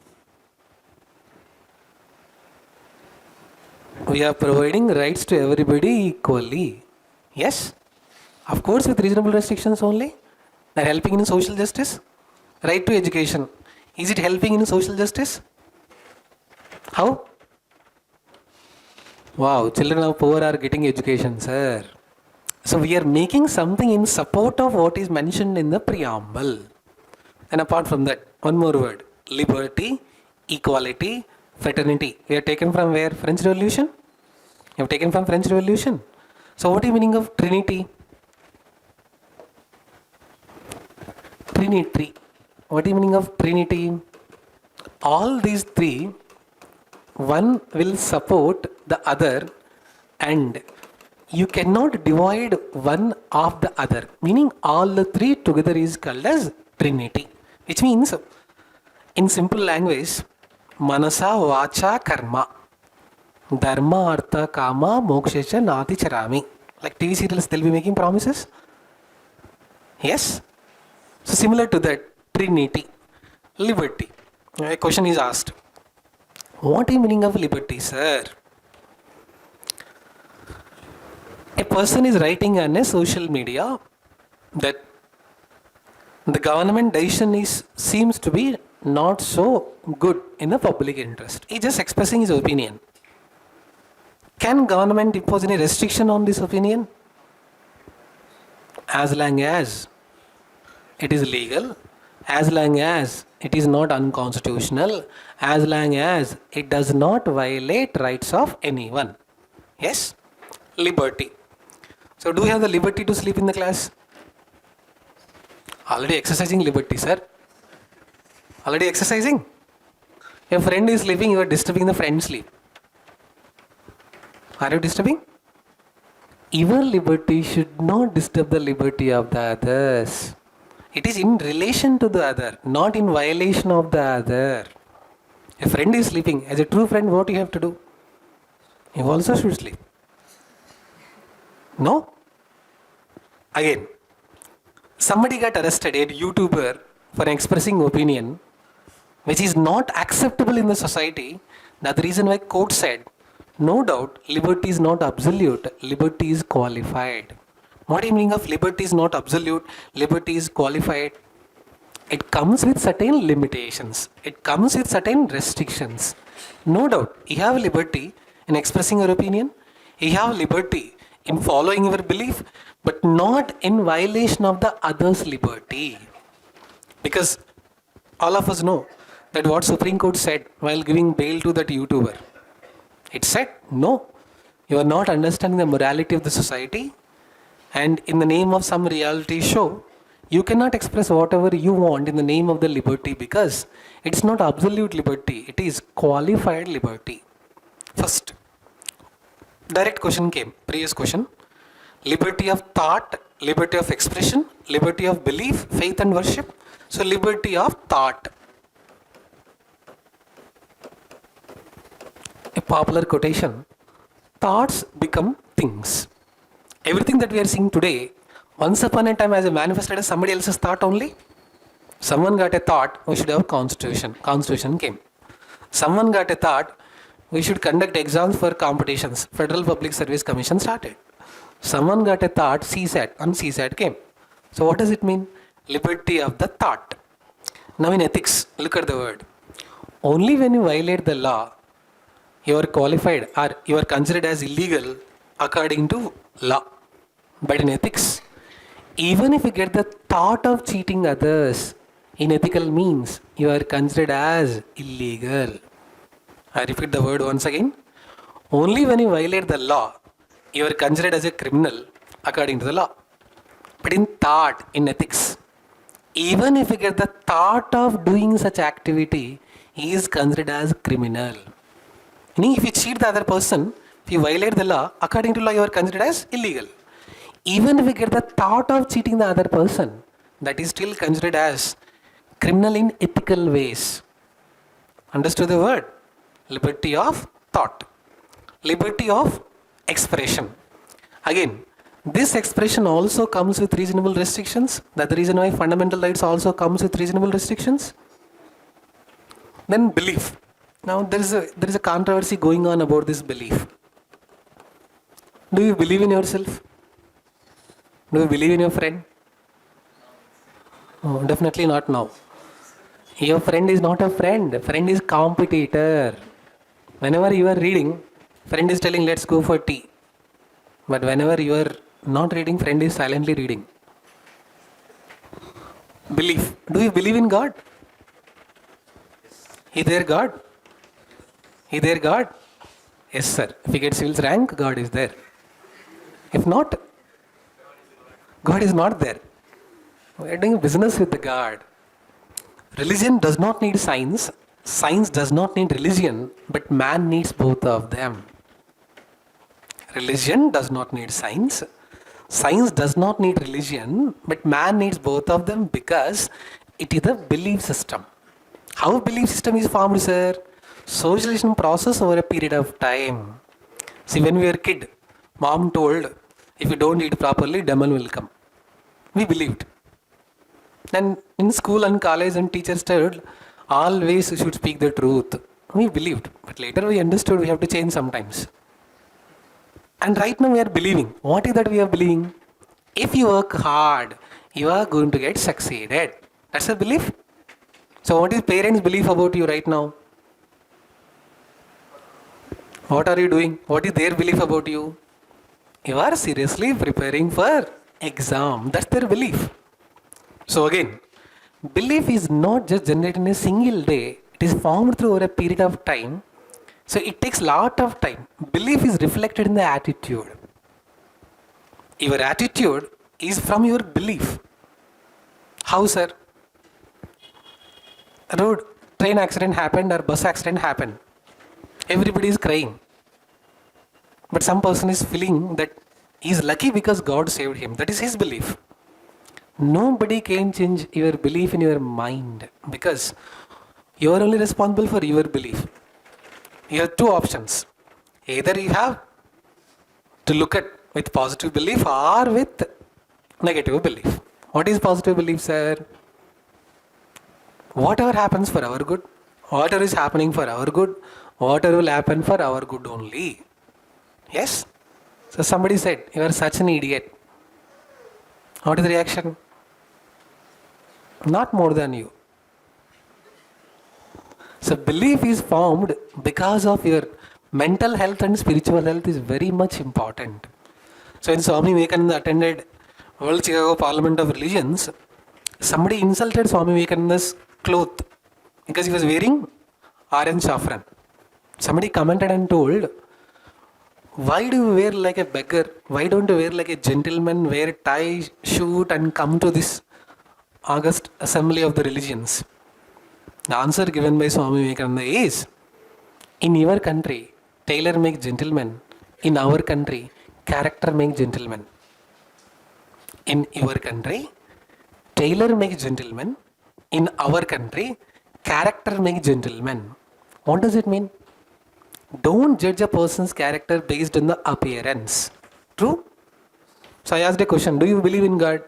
We are providing rights to everybody equally. Yes? Of course, with reasonable restrictions only. They are helping in social justice. Right to education. Is it helping in social justice? How? Wow, children of poor are getting education, sir. So we are making something in support of what is mentioned in the preamble. And apart from that, one more word. Liberty, equality, fraternity. We are taken from where? French Revolution? You have taken from French Revolution. So what is the meaning of Trinity? Trinity. What is the meaning of Trinity? All these 3, one will support the other, and you cannot divide one of the other. Meaning all the 3 together is called as Trinity. Which means, in simple language, manasa, vacha, karma, dharma, artha, kama, moksha, nati, charami. Like TV serials, they'll be making promises. Yes? So similar to that, Trinity, liberty. A question is asked. What is the meaning of liberty, sir? A person is writing on a social media that the government decision seems to be not so good in the public interest. He is just expressing his opinion. Can government impose any restriction on this opinion? As long as it is legal, as long as it is not unconstitutional, as long as it does not violate rights of anyone. Yes? Liberty. So do you have the liberty to sleep in the class? Already exercising liberty, sir. Already exercising. Your friend is sleeping, you are disturbing the friend's sleep. Are you disturbing? Your liberty should not disturb the liberty of the others. It is in relation to the other, not in violation of the other. A friend is sleeping. As a true friend, what you have to do? You also should sleep. No? Again, somebody got arrested, a YouTuber, for expressing opinion which is not acceptable in the society. That's the reason why court said, no doubt, liberty is not absolute, liberty is qualified. What is the meaning of liberty is not absolute, liberty is qualified? It comes with certain limitations. It comes with certain restrictions. No doubt, you have liberty in expressing your opinion. You have liberty in following your belief. but not in violation of the other's liberty. Because all of us know that what Supreme Court said while giving bail to that YouTuber. It said, no, you are not understanding the morality of the society, and in the name of some reality show, you cannot express whatever you want in the name of the liberty, because it's not absolute liberty, it is qualified liberty. First, direct question came, previous question. Liberty of thought, liberty of expression, liberty of belief, faith and worship. So liberty of thought. A popular quotation, thoughts become things. Everything that we are seeing today, once upon a time as a manifested as somebody else's thought only. Someone got a thought, we should have constitution. Constitution came. Someone got a thought, we should conduct exams for competitions. Federal Public Service Commission started. Someone got a thought, CSAT, and CSAT came. So what does it mean? Liberty of the thought. Now in ethics, look at the word. Only when you violate the law, you are qualified or you are considered as illegal according to law. But in ethics, even if you get the thought of cheating others in ethical means, you are considered as illegal. I repeat the word once again. Only when you violate the law, you are considered as a criminal according to the law. But in thought, in ethics, even if you get the thought of doing such activity, he is considered as criminal. Meaning, if you cheat the other person, if you violate the law, according to law, you are considered as illegal. Even if you get the thought of cheating the other person, that is still considered as criminal in ethical ways. Understood the word? Liberty of thought. Liberty of expression. Again, this expression also comes with reasonable restrictions. That's the reason why fundamental rights also comes with reasonable restrictions. Then belief. Now there is a controversy going on about this belief. Do you believe in yourself? Do you believe in your friend? Oh, definitely not now. Your friend is not a friend. Friend is competitor. Whenever you are reading, friend is telling let's go for tea. But whenever you are not reading, friend is silently reading. Belief. Do you believe in God? Is there God? Is there God? Yes, sir. If you get civil's rank, God is there. If not, God is not there. We are doing business with the God. Religion does not need science. Science does not need religion, but man needs both of them. Religion does not need science. Science does not need religion, but man needs both of them because it is a belief system. How belief system is formed, sir? Socialization process over a period of time. See, when we were a kid, mom told, if you don't eat properly, demon will come. We believed. Then in school and college and teachers told, always you should speak the truth. We believed. But later we understood we have to change sometimes. And right now we are believing. What is that we are believing? If you work hard, you are going to get succeeded. That's a belief. So what is parents' belief about you right now? What are you doing? What is their belief about you? You are seriously preparing for exam. That's their belief. So again, belief is not just generated in a single day. It is formed through over a period of time. So it takes lot of time. Belief is reflected in the attitude. Your attitude is from your belief. How, sir? Train accident happened or bus accident happened. Everybody is crying. But some person is feeling that he is lucky because God saved him. That is his belief. Nobody can change your belief in your mind because you are only responsible for your belief. You have two options. Either you have to look at with positive belief or with negative belief. What is positive belief, sir? Whatever happens for our good, whatever is happening for our good, whatever will happen for our good only. Yes? So somebody said, you are such an idiot. What is the reaction? Not more than you. So belief is formed because of your mental health and spiritual health is very much important. So So when Swami Vivekananda attended World Chicago Parliament of Religions, somebody insulted Swami Vivekananda's cloth because he was wearing orange saffron. Somebody commented and told, why do you wear like a beggar? Why don't you wear like a gentleman, wear tie, shoot and come to this august assembly of the religions? The answer given by Swami Vivekananda is, in your country, tailor make gentlemen. In our country, character make gentlemen. In your country, tailor make gentlemen. In our country, character make gentlemen. What does it mean? Don't judge a person's character based on the appearance. True? So I asked a question, do you believe in God?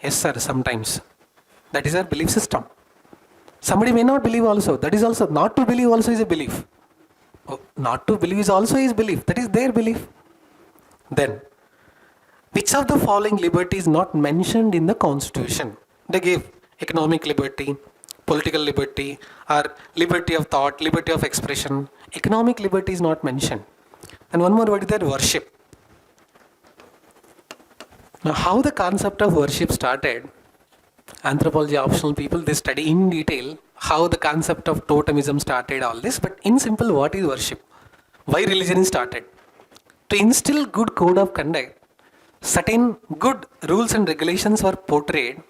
Yes sir, sometimes. That is our belief system. Somebody may not believe also. That is also, not to believe also is a belief. Oh, not to believe is also his belief. That is their belief. Then, which of the following liberty is not mentioned in the constitution? They gave economic liberty, political liberty, or liberty of thought, liberty of expression. Economic liberty is not mentioned. And one more word is that worship. Now, how the concept of worship started, anthropology optional people, they study in detail how the concept of totemism started, all this. But in simple, what is worship? Why religion is started? To instill good code of conduct, certain good rules and regulations were portrayed,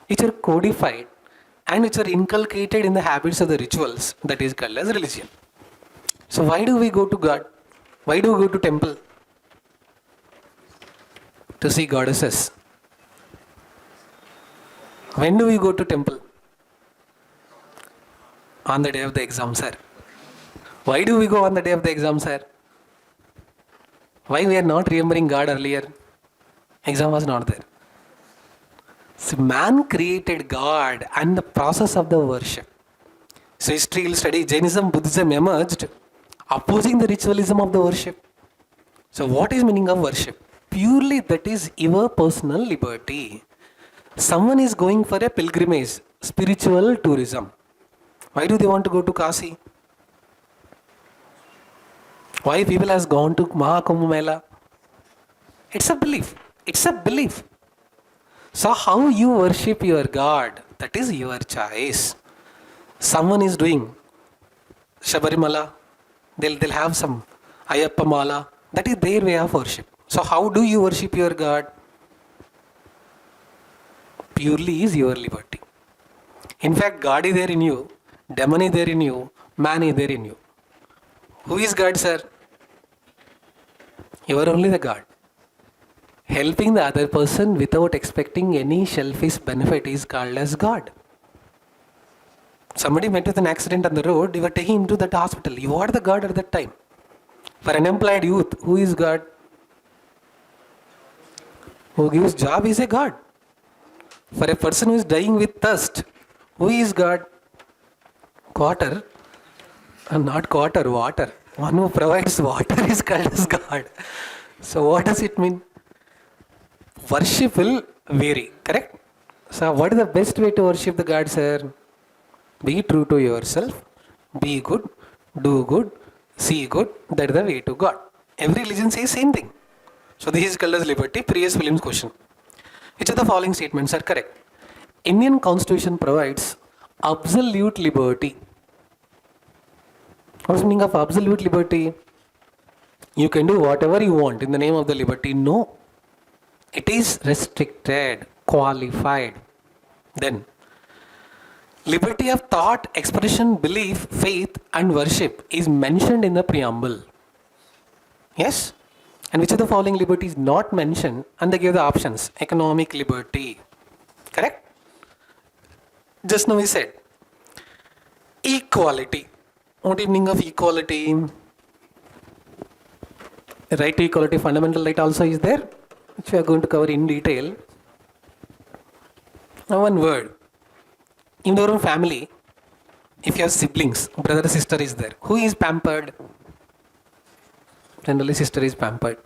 which are codified and which are inculcated in the habits of the rituals, that is called as religion. So why do we go to God? Why do we go to temple? To see goddesses. When do we go to temple? On the day of the exam, sir. Why do we go on the day of the exam, sir? Why we are not remembering God earlier? Exam was not there. So man created God and the process of the worship. So history will study Jainism, Buddhism emerged opposing the ritualism of the worship. So what is meaning of worship? Purely that is your personal liberty. Someone is going for a pilgrimage, spiritual tourism. Why do they want to go to Kasi? Why people has gone to Mahakumbh Mela? It's a belief. It's a belief. So how you worship your God, that is your choice. Someone is doing Shabarimala, they'll have some Ayyappa Mala, that is their way of worship. So how do you worship your God? Purely is your liberty. In fact, God is there in you, demon is there in you, man is there in you. Who is God, sir? You are only the God. Helping the other person without expecting any selfish benefit is called as God. Somebody met with an accident on the road, you were taking him to that hospital. You are the God at that time. For unemployed youth, who is God? Who gives job is a God. For a person who is dying with thirst, who is God? Water. Not quarter, water. One who provides water is called as God. So what does it mean? Worship will vary, correct? So what is the best way to worship the God, sir? Be true to yourself, be good, do good, see good, that is the way to God. Every religion says same thing. So this is called as liberty. Previous prelims question. Which of the following statements are correct? Indian Constitution provides absolute liberty. What is the meaning of absolute liberty? You can do whatever you want in the name of the liberty. No. It is restricted, qualified. Then, liberty of thought, expression, belief, faith and worship is mentioned in the preamble. Yes? And which of the following liberty is not mentioned? And they give the options. Economic liberty. Correct? Just now we said equality. What is the meaning of equality? Right to equality, fundamental right also is there, which we are going to cover in detail. Now one word. In your own family, if you have siblings, brother or sister is there, who is pampered? Generally sister is pampered.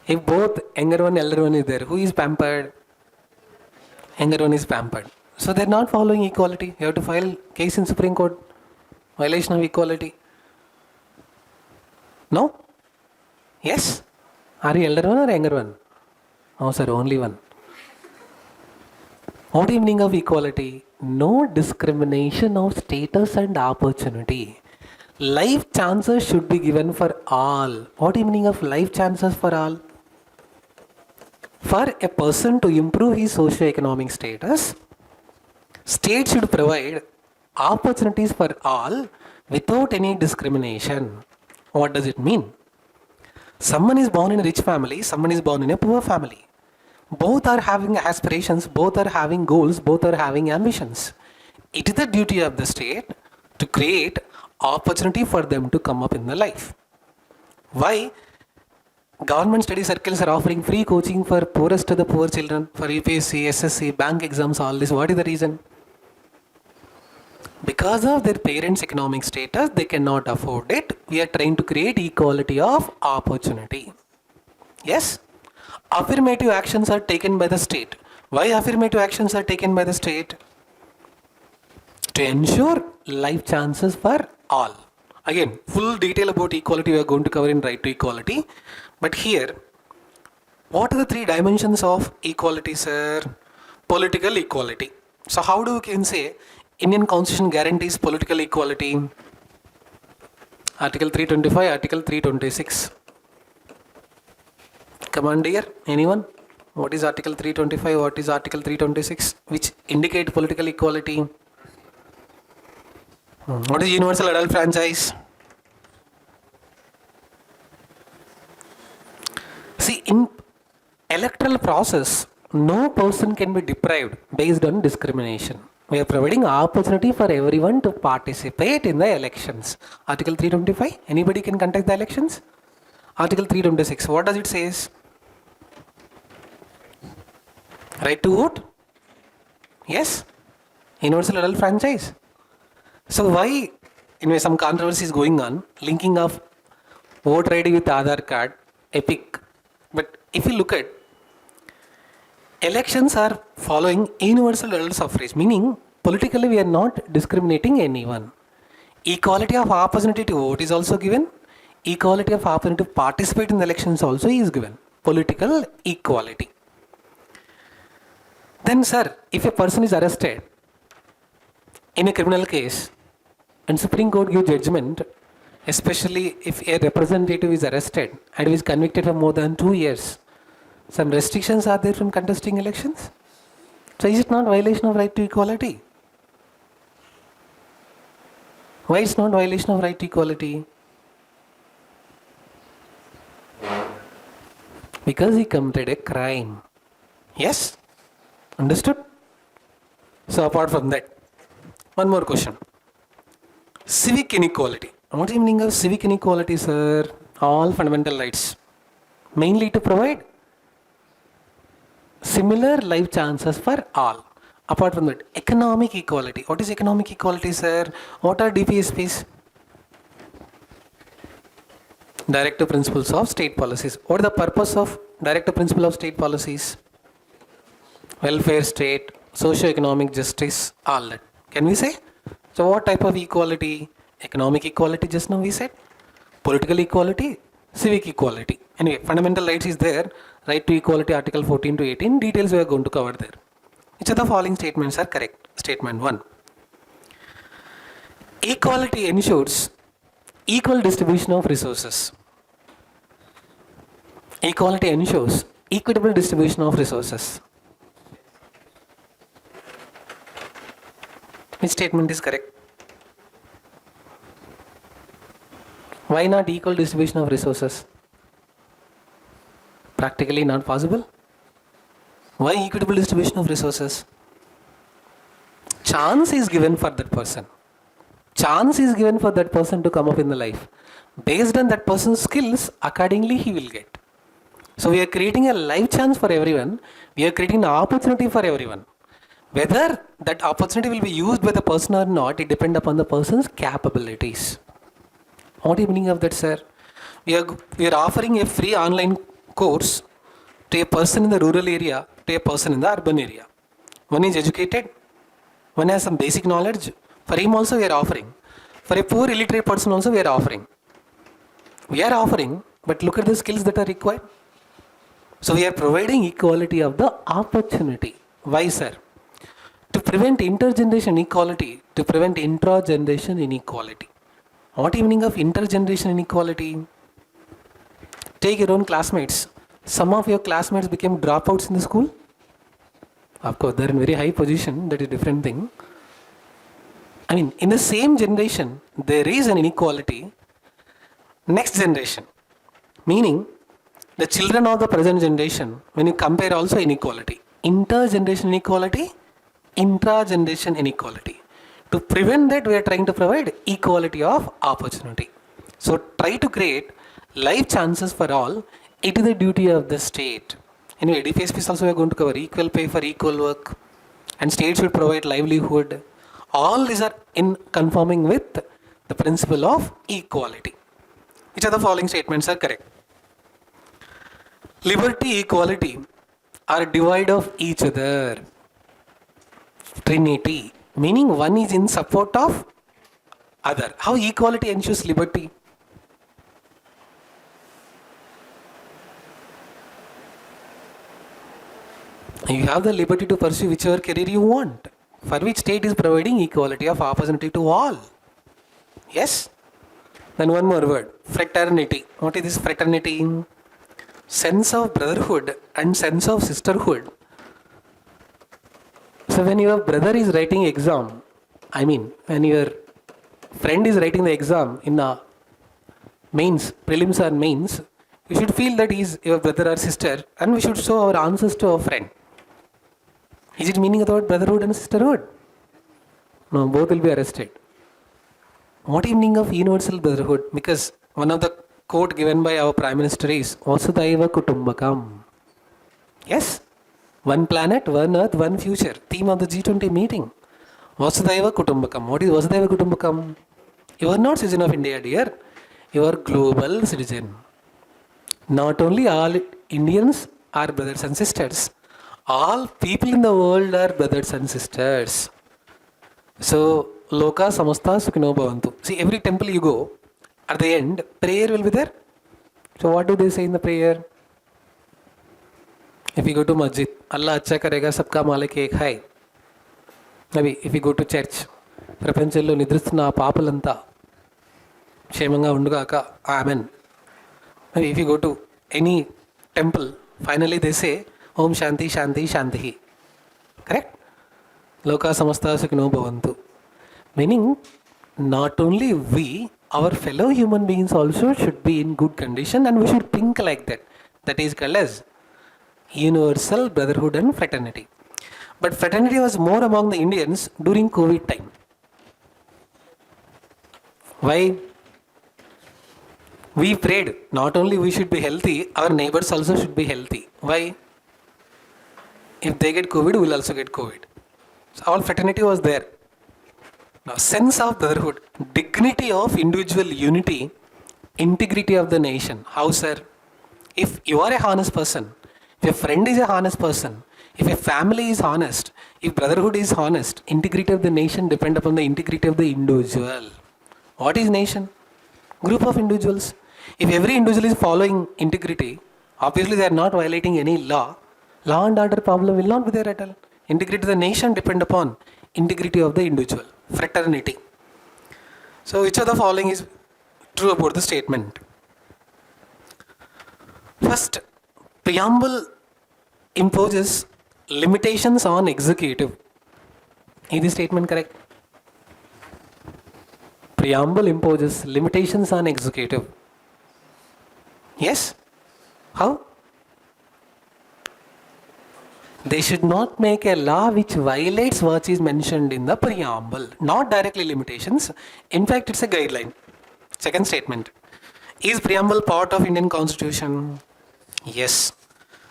If both younger one, elder one is there, who is pampered? Younger one is pampered. So they are not following equality. You have to file case in Supreme Court. Violation of equality. No? Yes? Are you elder one or younger one? Oh, sir, only one. What do you mean of equality? No discrimination of status and opportunity. Life chances should be given for all. What do you mean of life chances for all? For a person to improve his socio-economic status, state should provide opportunities for all without any discrimination. What does it mean? Someone is born in a rich family, someone is born in a poor family. Both are having aspirations, both are having goals, both are having ambitions. It is the duty of the state to create opportunity for them to come up in the life. Why? Government study circles are offering free coaching for poorest to the poor children, for UPSC, SSC, bank exams, all this. What is the reason? Because of their parents' economic status, they cannot afford it. We are trying to create equality of opportunity. Yes? Affirmative actions are taken by the state. Why affirmative actions are taken by the state? To ensure life chances for all. Again, full detail about equality we are going to cover in Right to Equality. But here, what are the three dimensions of equality, sir? Political equality. So how do we can say Indian Constitution guarantees political equality? Article 325, Article 326. Come on, dear. Anyone? What is Article 325? What is Article 326? Which indicate political equality? What is universal adult franchise? See, in electoral process, no person can be deprived based on discrimination. We are providing opportunity for everyone to participate in the elections. Article 325, anybody can conduct the elections? Article 326, what does it say? Right to vote? Yes. Universal adult franchise. So why, anyway, some controversy is going on, linking of voter ID with Aadhaar card, epic. But if you look at, elections are following universal adult suffrage, meaning politically we are not discriminating anyone. Equality of opportunity to vote is also given. Equality of opportunity to participate in the elections also is given. Political equality. Then, sir, if a person is arrested in a criminal case and Supreme Court gives judgment, especially if a representative is arrested and is convicted for more than 2 years, some restrictions are there from contesting elections. So is it not violation of right to equality? Why is it not violation of right to equality? Because he committed a crime. Yes? Understood? So apart from that, one more question. Civic inequality. What is the meaning of civic inequality, sir? All fundamental rights. Mainly to provide similar life chances for all. Apart from that, economic equality. What is economic equality, sir? What are DPSPs? Directive principles of state policies. What is the purpose of directive principle of state policies? Welfare state, socio-economic justice, all that. Can we say? So what type of equality? Economic equality just now we said. Political equality, civic equality. Anyway, fundamental rights is there. Right to equality, Article 14 to 18. Details we are going to cover there. Which of the following statements are correct? Statement 1. Equality ensures equal distribution of resources. Equality ensures equitable distribution of resources. Which statement is correct? Why not equal distribution of resources? Practically not possible. Why equitable distribution of resources? Chance is given for that person. Chance is given for that person to come up in the life. Based on that person's skills, accordingly he will get. So we are creating a life chance for everyone. We are creating an opportunity for everyone. Whether that opportunity will be used by the person or not, it depends upon the person's capabilities. What is the meaning of that, sir? We are offering a free online course to a person in the rural area, to a person in the urban area. One is educated, one has some basic knowledge. For him also we are offering. For a poor illiterate person also we are offering. We are offering, but look at the skills that are required. So we are providing equality of the opportunity. Why, sir? To prevent intergeneration inequality, to prevent intra-generation inequality. What meaning of intergeneration inequality? Take your own classmates. Some of your classmates became dropouts in the school. Of course, they're in very high position. That is a different thing. I mean, in the same generation, there is an inequality. Next generation, meaning the children of the present generation, when you compare also inequality. Intergeneration inequality, intra-generation inequality. To prevent that, we are trying to provide equality of opportunity. So try to create life chances for all. It is the duty of the state. Anyway, DPSPs also we are going to cover equal pay for equal work, and state should provide livelihood. All these are in conforming with the principle of equality. Which of the following statements are correct? Liberty, equality are divide of each other. Trinity, meaning one is in support of other. How equality ensures liberty? You have the liberty to pursue whichever career you want, for which state is providing equality of opportunity to all. Yes? Then one more word, fraternity. What is this fraternity? Sense of brotherhood and sense of sisterhood. So when your brother is writing exam, when your friend is writing the exam in a mains, prelims or mains, you should feel that he is your brother or sister, and we should show our answers to our friend. Is it meaning about brotherhood and sisterhood? No, both will be arrested. What is meaning of universal brotherhood? Because one of the quote given by our Prime Minister is Vasudhaiva Kutumbakam. Yes? One planet, one earth, one future. Theme of the G20 meeting. Vasudhaiva Kutumbakam. What is Vasudhaiva Kutumbakam? You are not citizen of India, dear. You are global citizen. Not only all Indians are brothers and sisters. All people in the world are brothers and sisters. So, Loka Samasta Sukhino Bhavantu. See, every temple you go, at the end, prayer will be there. So, what do they say in the prayer? If you go to masjid, Allah acha karega, sabka malik ek hai. Maybe if you go to church, ప్రపంచంలో నిద్రిస్తున్న ఆ పాపలంతా క్షేమంగా ఉండుగాక, amen. Maybe if you go to any temple, finally they say, Om Shanti Shanti Shanti. Correct? Loka Samasta Sukhino Bhavantu. Meaning, not only we, our fellow human beings also should be in good condition, and we should think like that. That is called as universal brotherhood and fraternity. But fraternity was more among the Indians during COVID time. Why? We prayed, not only we should be healthy, our neighbors also should be healthy. Why? If they get COVID, we will also get COVID. So all fraternity was there. Now, sense of brotherhood, dignity of individual unity, integrity of the nation. How, sir? If you are a honest person, if your friend is a honest person, if a family is honest, if brotherhood is honest, integrity of the nation depends upon the integrity of the individual. What is nation? Group of individuals. If every individual is following integrity, obviously they are not violating any law. Law and order problem will not be there at all. Integrity of the nation depends upon integrity of the individual. Fraternity. So which of the following is true about the statement? First, preamble imposes limitations on executive. Is this statement correct? Preamble imposes limitations on executive. Yes? How? They should not make a law which violates what is mentioned in the preamble. Not directly limitations. In fact, it's a guideline. Second statement. Is preamble part of Indian Constitution? Yes.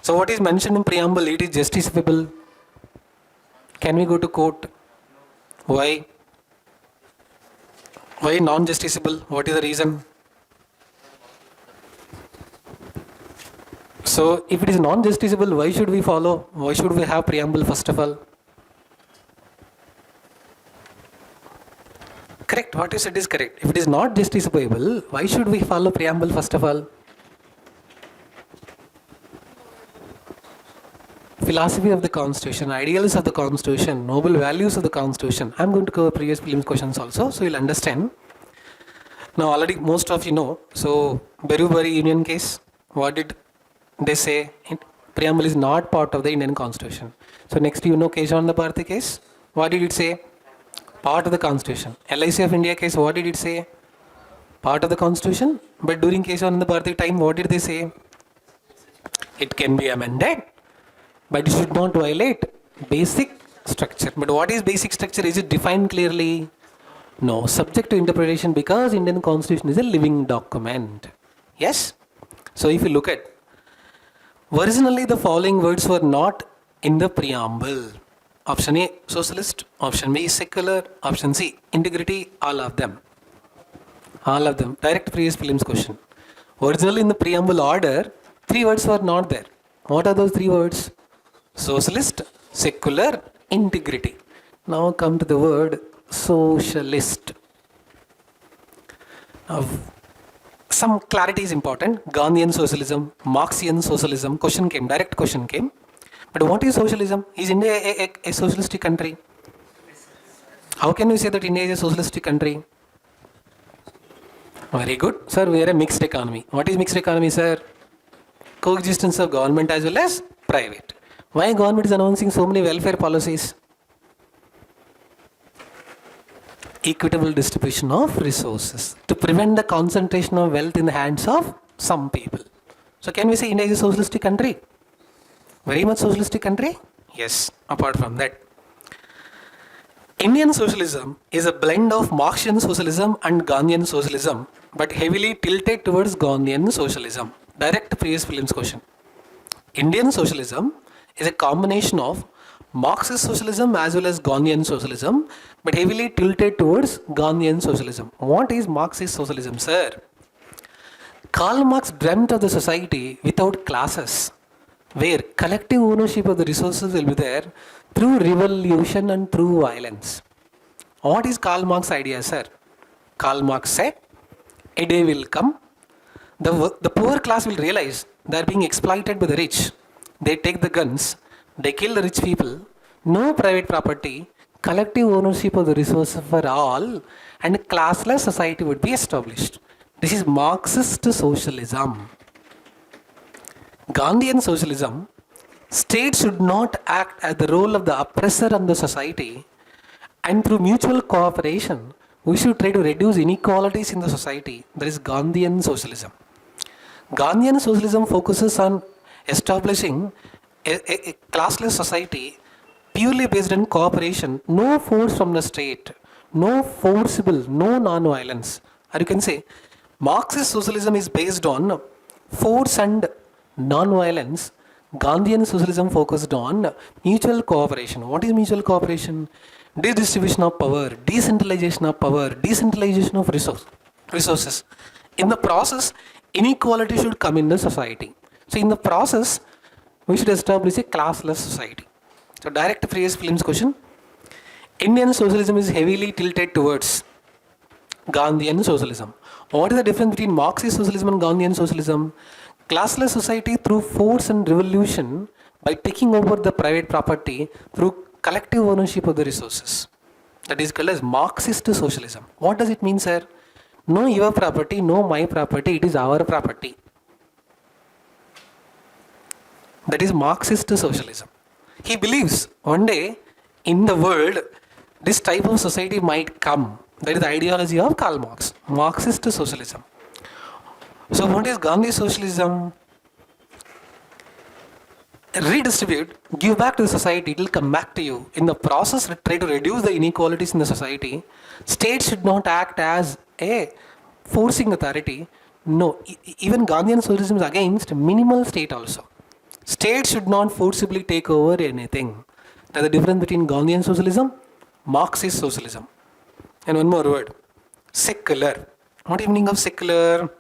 So what is mentioned in preamble? It is justiciable. Can we go to court? Why? Why non-justiciable? What is the reason? So, if it is non-justiciable, why should we follow? Why should we have preamble first of all? Correct, what you said is correct. If it is not justiciable, why should we follow preamble first of all? philosophy of the constitution, ideals of the constitution, noble values of the constitution. I'm going to cover previous prelims questions also, so you'll understand. Now already most of you know, so Berubari Union case, what did they say? Preamble is not part of the Indian constitution. So next you know Keshavananda Bharati case, what did it say? Part of the constitution. LIC of India case, what did it say? Part of the constitution. But during Keshavananda Bharati time, what did they say? It can be amended, but it should not violate basic structure. But what is basic structure? Is it defined clearly? No, subject to interpretation, because Indian constitution is a living document. Yes? So if you look at, originally the following words were not in the preamble. Option A, socialist. Option B, secular. Option C, integrity. All of them. All of them. Direct previous prelims question. Originally in the preamble order, 3 words were not there. What are those 3 words? Socialist, secular, integrity. Now come to the word socialist. Now, some clarity is important. Gandhian socialism, Marxian socialism. Question came, direct question came. But what is socialism? Is India a socialistic country? How can we say that India is a socialistic country? Very good. Sir, we are a mixed economy. What is mixed economy, sir? Coexistence of government as well as private. Why government is announcing so many welfare policies? Equitable distribution of resources to prevent the concentration of wealth in the hands of some people. So can we say India is a socialistic country? Very much socialistic country? Yes. Apart from that, Indian socialism is a blend of Marxian socialism and Gandhian socialism, but heavily tilted towards Gandhian socialism. Direct previous prelims question. Indian socialism is a combination of Marxist socialism as well as Gandhian socialism, but heavily tilted towards Gandhian socialism. What is Marxist socialism, sir? Karl Marx dreamt of the society without classes, where collective ownership of the resources will be there through revolution and through violence. What is Karl Marx's idea, sir? Karl Marx said, a day will come, the poor class will realize they are being exploited by the rich. They take the guns, they kill the rich people, no private property, collective ownership of the resources for all, and a classless society would be established. This is Marxist socialism. Gandhian socialism, state should not act as the role of the oppressor on the society, and through mutual cooperation, we should try to reduce inequalities in the society. That is Gandhian socialism. Gandhian socialism focuses on establishing a classless society purely based on cooperation, no force from the state, no forcible, no non-violence. Or you can say, Marxist socialism is based on force and non-violence. Gandhian socialism focused on mutual cooperation. What is mutual cooperation? Redistribution of power, decentralization of power, decentralization of resources. In the process, inequality should come in the society. So in the process, we should establish a classless society. So direct previous prelims question. Indian socialism is heavily tilted towards Gandhian socialism. What is the difference between Marxist socialism and Gandhian socialism? Classless society through force and revolution by taking over the private property through collective ownership of the resources. That is called as Marxist socialism. What does it mean, sir? No your property, no my property, it is our property. That is Marxist socialism. He believes one day in the world this type of society might come. That is the ideology of Karl Marx, Marxist socialism. So what is Gandhi socialism? Redistribute, give back to the society, it will come back to you. In the process, try to reduce the inequalities in the society. State should not act as a forcing authority. No, even Gandhian socialism is against minimal state also. State should not forcibly take over anything. That is the difference between Gandhian socialism, Marxist socialism. And one more word, secular. What is the meaning of secular?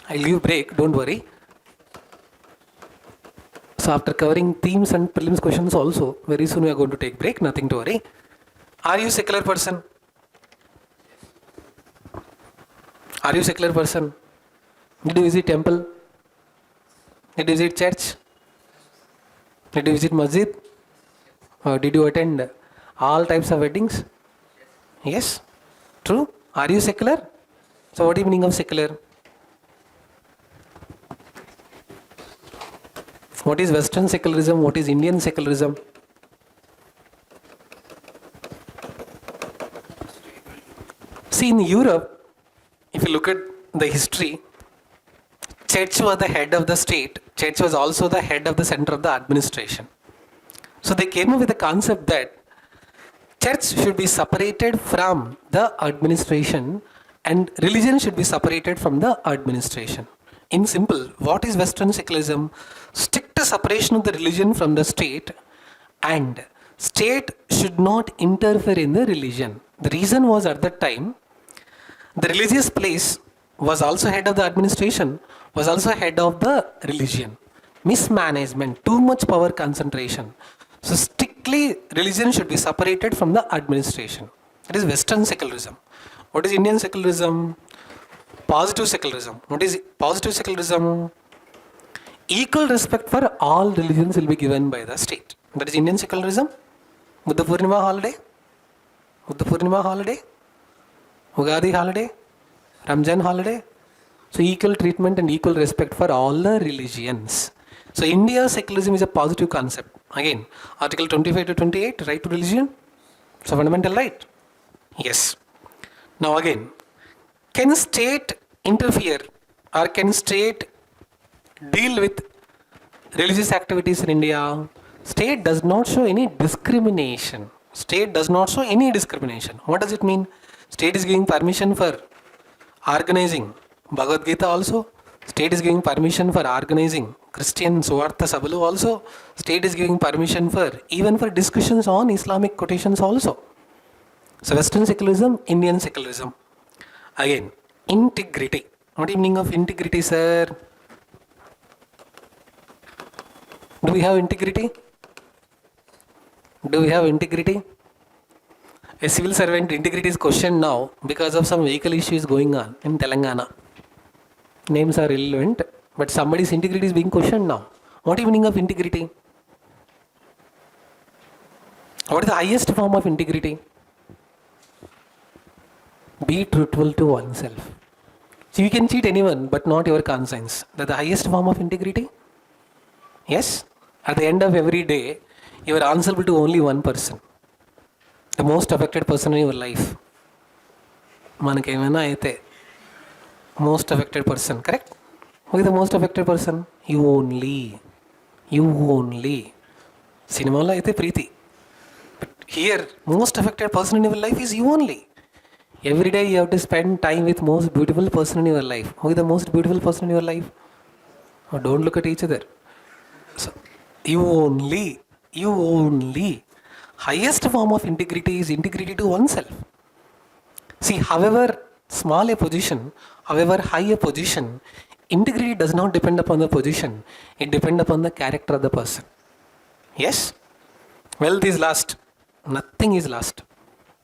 I'll give a break, don't worry. So after covering themes and prelims questions also, very soon we are going to take break, nothing to worry. Are you a secular person? Are you a secular person? Did you visit temple? Did you visit church? Did you visit masjid? Did you attend all types of weddings? Yes. True. Are you secular? So what is the meaning of secular? What is Western secularism? What is Indian secularism? See, in Europe, if you look at the history, church was the head of the state. Church was also the head of the center of the administration. So they came up with the concept that church should be separated from the administration and religion should be separated from the administration. In simple, what is Western secularism? Strict separation of the religion from the state, and state should not interfere in the religion. The reason was, at that time, the religious place was also head of the administration, was also head of the religion. Mismanagement, too much power concentration. So strictly religion should be separated from the administration. That is Western secularism. What is Indian secularism? Positive secularism. What is positive secularism? Equal respect for all religions will be given by the state. That is Indian secularism. Buddha Purnima holiday. Buddha Purnima holiday. Ugadi holiday. Ramjan holiday. So equal treatment and equal respect for all the religions. So India secularism is a positive concept. Again, Article 25 to 28, right to religion. So fundamental right. Yes. Now again, can state interfere or can state deal with religious activities in India? State does not show any discrimination. State does not show any discrimination. What does it mean? State is giving permission for organizing Bhagavad Gita also. State is giving permission for organizing Christian Suvartha Sabalu also. State is giving permission for even for discussions on Islamic quotations also. So Western secularism, Indian secularism. Again, integrity. What is the meaning of integrity, sir? Do we have integrity? Do we have integrity? A civil servant integrity is questioned now because of some vehicle issues going on in Telangana. Names are irrelevant, but somebody's integrity is being questioned now. What is the meaning of integrity? What is the highest form of integrity? Be truthful to oneself. So you can cheat anyone, but not your conscience. That's the highest form of integrity? Yes? At the end of every day, you are answerable to only one person. The most affected person in your life. Manakemana aithe. Most affected person, correct? Who is the most affected person? You only. You only. Cinema la aithe preeti. But here, most affected person in your life is you only. Every day you have to spend time with most beautiful person in your life. Who is the most beautiful person in your life? Oh, don't look at each other. So, you only. You only. Highest form of integrity is integrity to oneself. See, however small a position, however high a position, integrity does not depend upon the position. It depends upon the character of the person. Yes? Wealth is last. Nothing is last.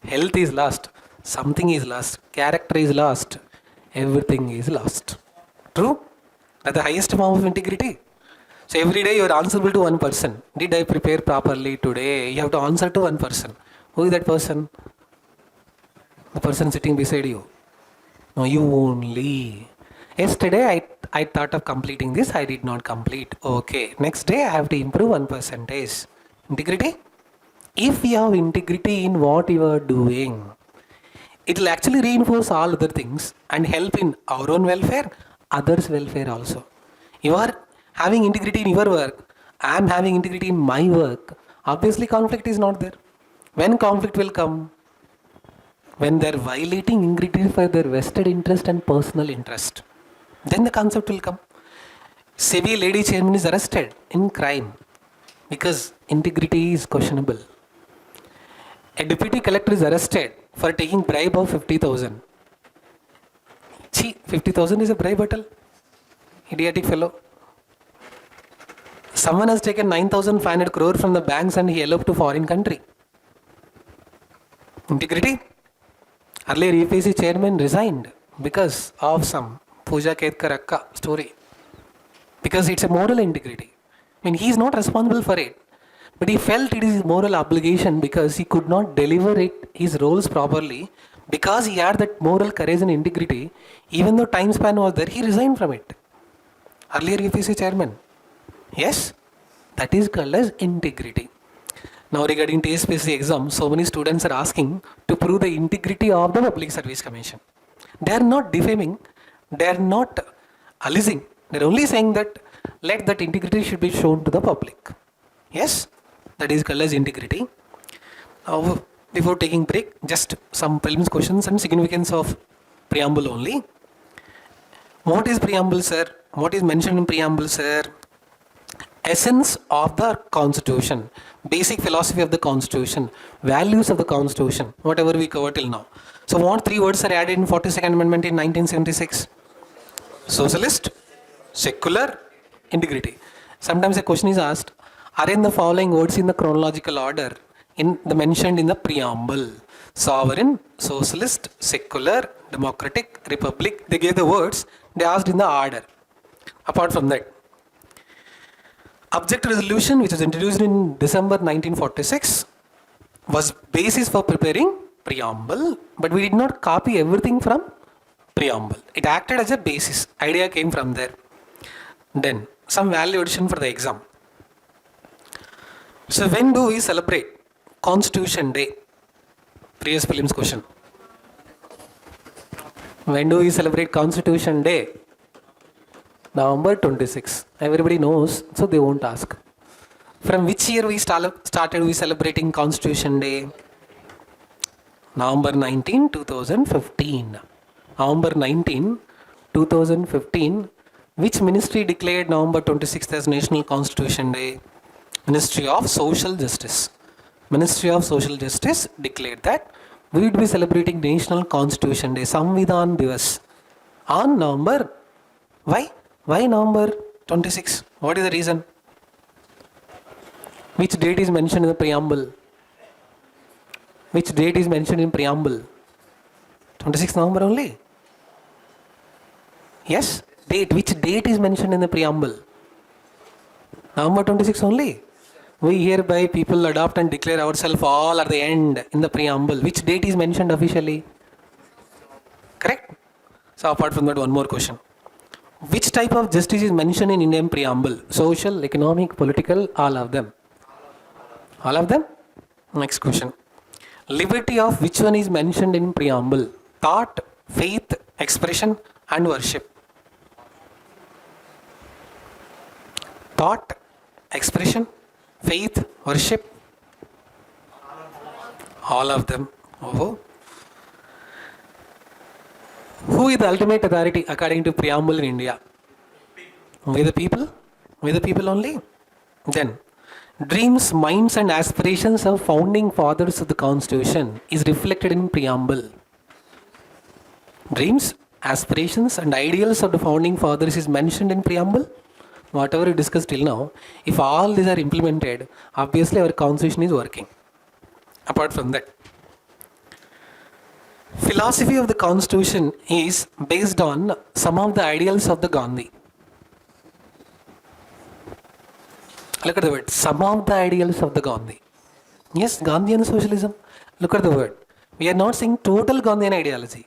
Health is last. Something is lost. Character is lost. Everything is lost. True? That's the highest form of integrity. So every day you are answerable to one person. Did I prepare properly today? You have to answer to one person. Who is that person? The person sitting beside you. No, you only. Yesterday I thought of completing this. I did not complete. Okay. Next day I have to improve 1%. Integrity? If you have integrity in what you are doing, it will actually reinforce all other things and help in our own welfare, others' welfare also. You are having integrity in your work, I am having integrity in my work. Obviously conflict is not there. When conflict will come? When they are violating integrity for their vested interest and personal interest. Then the concept will come. SEBI lady chairman is arrested in crime because integrity is questionable. A deputy collector is arrested for taking bribe of 50,000. See, 50,000 is a bribe at all. Idiotic fellow. Someone has taken 9,500 crore from the banks and he eloped to foreign country. Integrity? Earlier UPSC chairman resigned because of some Pooja Ketkar Akka story. Because it's a moral integrity. I mean, he is not responsible for it. But he felt it is his moral obligation because he could not deliver his roles properly. Because he had that moral courage and integrity, even though time span was there, he resigned from it. Earlier UPSC chairman. Yes, that is called as integrity. Now regarding DPSP exam, so many students are asking to prove the integrity of the Public Service Commission. They are not defaming, they are not alleging, they are only saying that let that integrity should be shown to the public. Yes, that is called as integrity. Now, before taking break, just some prelims questions and significance of preamble only. What is preamble, sir? What is mentioned in preamble, sir? Essence of the constitution, basic philosophy of the constitution, values of the constitution, whatever we covered till now. So what three words are added in 42nd Amendment in 1976? Socialist, secular, integrity. Sometimes a question is asked, arrange the following words in the chronological order mentioned in the preamble. Sovereign, socialist, secular, democratic, republic. They gave the words, they asked in the order. Apart from that, object resolution, which was introduced in December 1946, was basis for preparing preamble, but we did not copy everything from preamble. It acted as a basis. Idea came from there. Then some value addition for the exam. So when do we celebrate Constitution Day? Previous prelims question. When do we celebrate Constitution Day? November 26. Everybody knows, so they won't ask. From which year we started we celebrating Constitution Day? November 19, 2015. November 19, 2015. Which ministry declared November 26th as National Constitution Day? Ministry of Social Justice. Ministry of Social Justice declared that we would be celebrating National Constitution Day, Samvidhan Divas, on November. Why? Why November 26? What is the reason? Which date is mentioned in the preamble? Which date is mentioned in preamble? 26 November only? Yes? Date. Which date is mentioned in the preamble? November 26 only? We hereby people adopt and declare ourselves all at the end in the preamble. Which date is mentioned officially? Correct? So apart from that, one more question. Which type of justice is mentioned in Indian preamble? Social, economic, political, all of them. All of them? Next question. Liberty of which one is mentioned in preamble? Thought, faith, expression and worship. Thought, expression, faith, worship. All of them. Oh. Who is the ultimate authority according to preamble in India? We the people? We the people only? Then, dreams, minds and aspirations of founding fathers of the constitution is reflected in preamble. Dreams, aspirations and ideals of the founding fathers is mentioned in preamble. Whatever we discussed till now, if all these are implemented, obviously our constitution is working. Apart from that, philosophy of the constitution is based on some of the ideals of the Gandhi. Look at the word, some of the ideals of the Gandhi. Yes, Gandhian socialism. Look at the word. We are not saying total Gandhian ideology.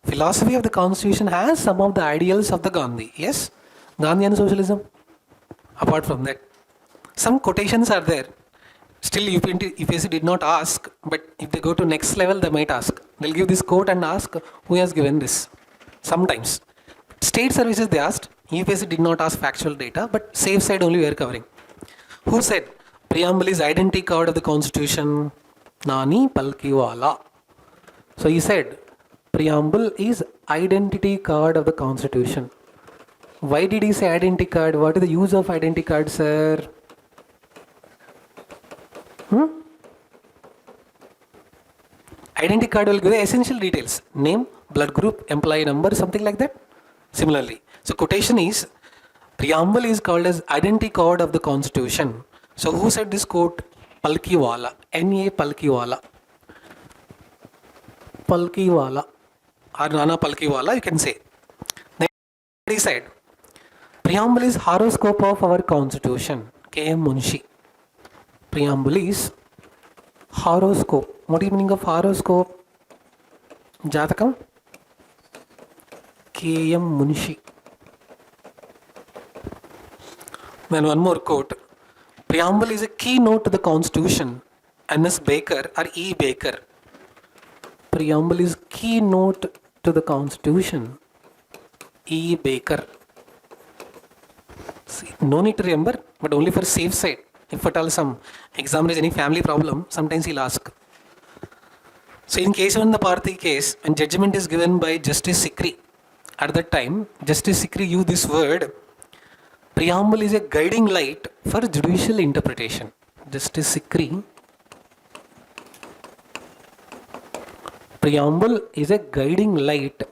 Philosophy of the constitution has some of the ideals of the Gandhi. Yes, Gandhian socialism. Apart from that, some quotations are there. Still UPSC did not ask, but if they go to next level, they might ask. They'll give this quote and ask who has given this. Sometimes. State services they asked, UPSC did not ask factual data, but safe side only we are covering. Who said preamble is identity card of the constitution? Nani Palkiwala. So he said preamble is identity card of the constitution. Why did he say identity card? What is the use of identity card, sir? Identity card will give the essential details. Name, blood group, employee number, something like that. Similarly. So quotation is, preamble is called as identity card of the constitution. So who said this quote? Palkiwala. N.A. Palkiwala. Palkiwala. Or Nana Palkiwala, you can say. Then he said, preamble is horoscope of our constitution. K.M. Munshi. Preamble is horoscope. What is the meaning of horoscope? Jatakam? K.M. Munshi. Then one more quote. Preamble is a keynote to the Constitution. N.S. Baker or E. Baker. Preamble is keynote to the Constitution. E. Baker. See, no need to remember, but only for safe side. If at all some examiner has any family problem, sometimes he'll ask. So in case of the Parthi case, when judgment is given by Justice Sikri, at that time, Justice Sikri used this word, preamble is a guiding light for judicial interpretation. Justice Sikri, preamble is a guiding light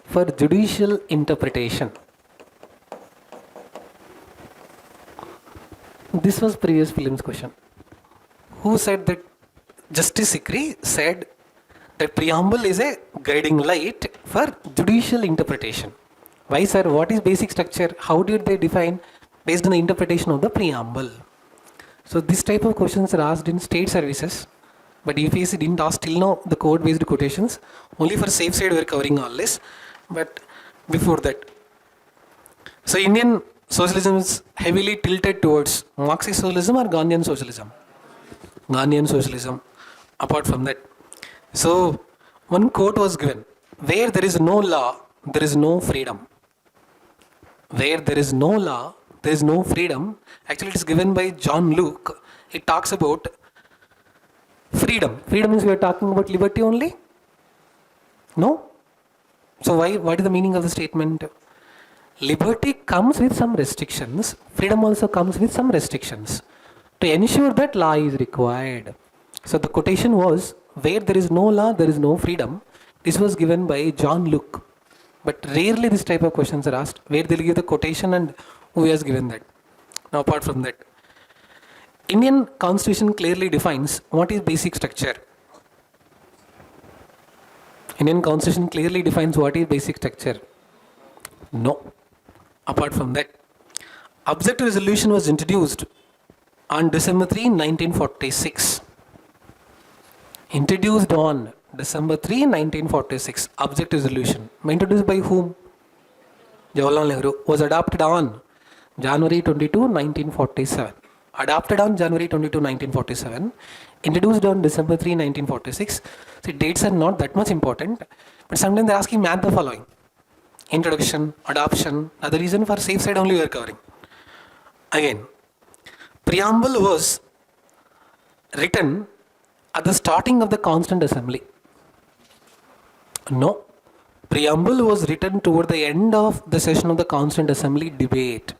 for judicial interpretation. This was previous prelims question. Who said that? Justice Sikri said that preamble is a guiding light for judicial interpretation. Why, sir? What is basic structure? How did they define based on the interpretation of the preamble? So this type of questions are asked in state services, but UPSC didn't ask till now the code-based quotations. Only for safe side we are covering all this. But before that, so Indian socialism is heavily tilted towards Marxist socialism or Gandhian socialism? Gandhian socialism. Apart from that, so one quote was given: where there is no law, there is no freedom. Where there is no law, there is no freedom. Actually, it is given by John Luke. It talks about freedom. Freedom means we are talking about liberty only? No? So what is the meaning of the statement? Liberty comes with some restrictions. Freedom also comes with some restrictions. To ensure that law is required. So the quotation was, where there is no law, there is no freedom. This was given by John Luke. But rarely this type of questions are asked, where they'll give the quotation and who has given that. Now apart from that, Indian Constitution clearly defines what is basic structure. Indian Constitution clearly defines what is basic structure. No. Apart from that, objective resolution was introduced on December 3, 1946. Introduced on December 3, 1946. Objective resolution. Introduced by whom? Jawaharlal Nehru. Was adopted on January 22, 1947. Adopted on January 22, 1947. Introduced on December 3, 1946. See, dates are not that much important, but sometimes they're asking math the following. Introduction, adoption, other reason for safe side only we are covering. Again, preamble was written at the starting of the Constituent Assembly. No. Preamble was written toward the end of the session of the Constituent Assembly debate.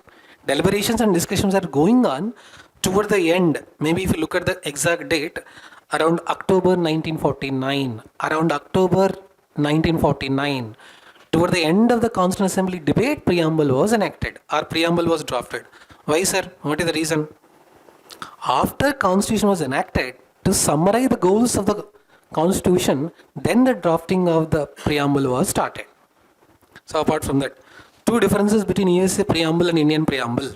Deliberations and discussions are going on toward the end. Maybe if you look at the exact date, around October 1949. Around October 1949. Toward the end of the Constituent Assembly debate, preamble was enacted or preamble was drafted. Why, sir? What is the reason? After Constitution was enacted, to summarize the goals of the Constitution, then the drafting of the preamble was started. So apart from that, two differences between USA preamble and Indian preamble.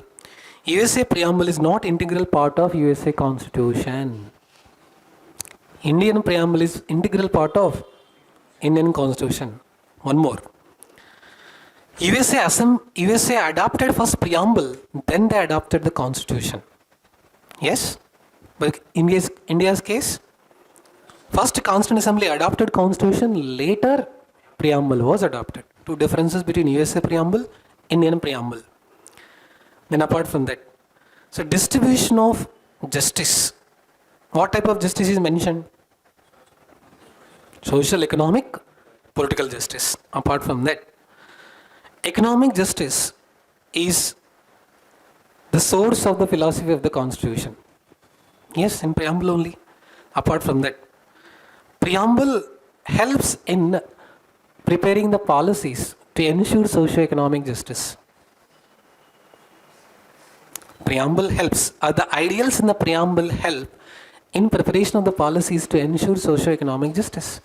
USA preamble is not integral part of USA Constitution. Indian preamble is integral part of Indian Constitution. One more. USA adopted first preamble, then they adopted the Constitution. Yes? But India's case, first Constituent Assembly adopted Constitution, later preamble was adopted. Two differences between USA preamble, Indian preamble. Then apart from that, so distribution of justice. What type of justice is mentioned? Social, economic, political justice. Apart from that, economic justice is the source of the philosophy of the Constitution. Yes, in preamble only. Apart from that, preamble helps in preparing the policies to ensure socio-economic justice. Preamble helps, the ideals in the preamble help in preparation of the policies to ensure socio-economic justice.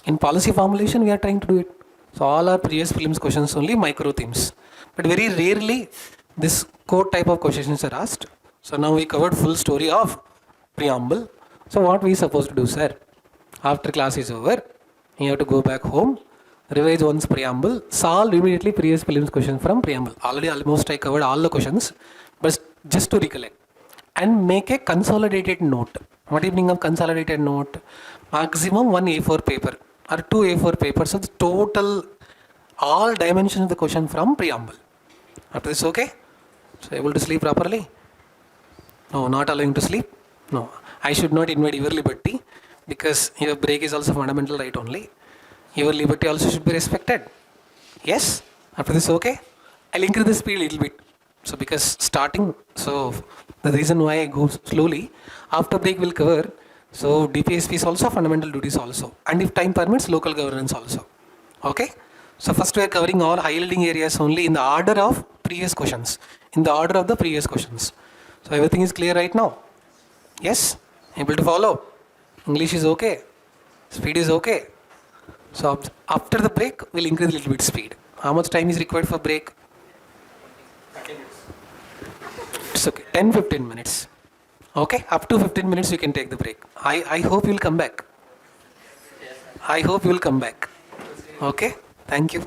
In policy formulation, we are trying to do it. So all our previous prelims questions only micro themes. But very rarely this code type of questions are asked. So now we covered full story of preamble. So what we supposed to do, sir? After class is over, you have to go back home, revise once preamble, solve immediately previous prelims questions from preamble. Already almost I covered all the questions, but just to recollect. And make a consolidated note. What do you mean of consolidated note? Maximum one A4 paper or two A4 papers. So the total, all dimensions of the question from preamble. After this, okay? So able to sleep properly? No, not allowing to sleep? No. I should not invade your liberty because your break is also fundamental right only. Your liberty also should be respected. Yes? After this, okay? I'll increase the speed a little bit. So because starting, so the reason why I go slowly, after break we'll cover, so DPSP is also fundamental duties also. And if time permits, local governance also. Okay? So first we are covering all high yielding areas only in the order of previous questions. In the order of the previous questions. So everything is clear right now? Yes? Able to follow? English is okay? Speed is okay? So after the break, we'll increase a little bit speed. How much time is required for break? It's okay, 10-15 minutes. Okay, up to 15 minutes you can take the break. I hope you'll come back. I hope you'll come back. Okay, thank you.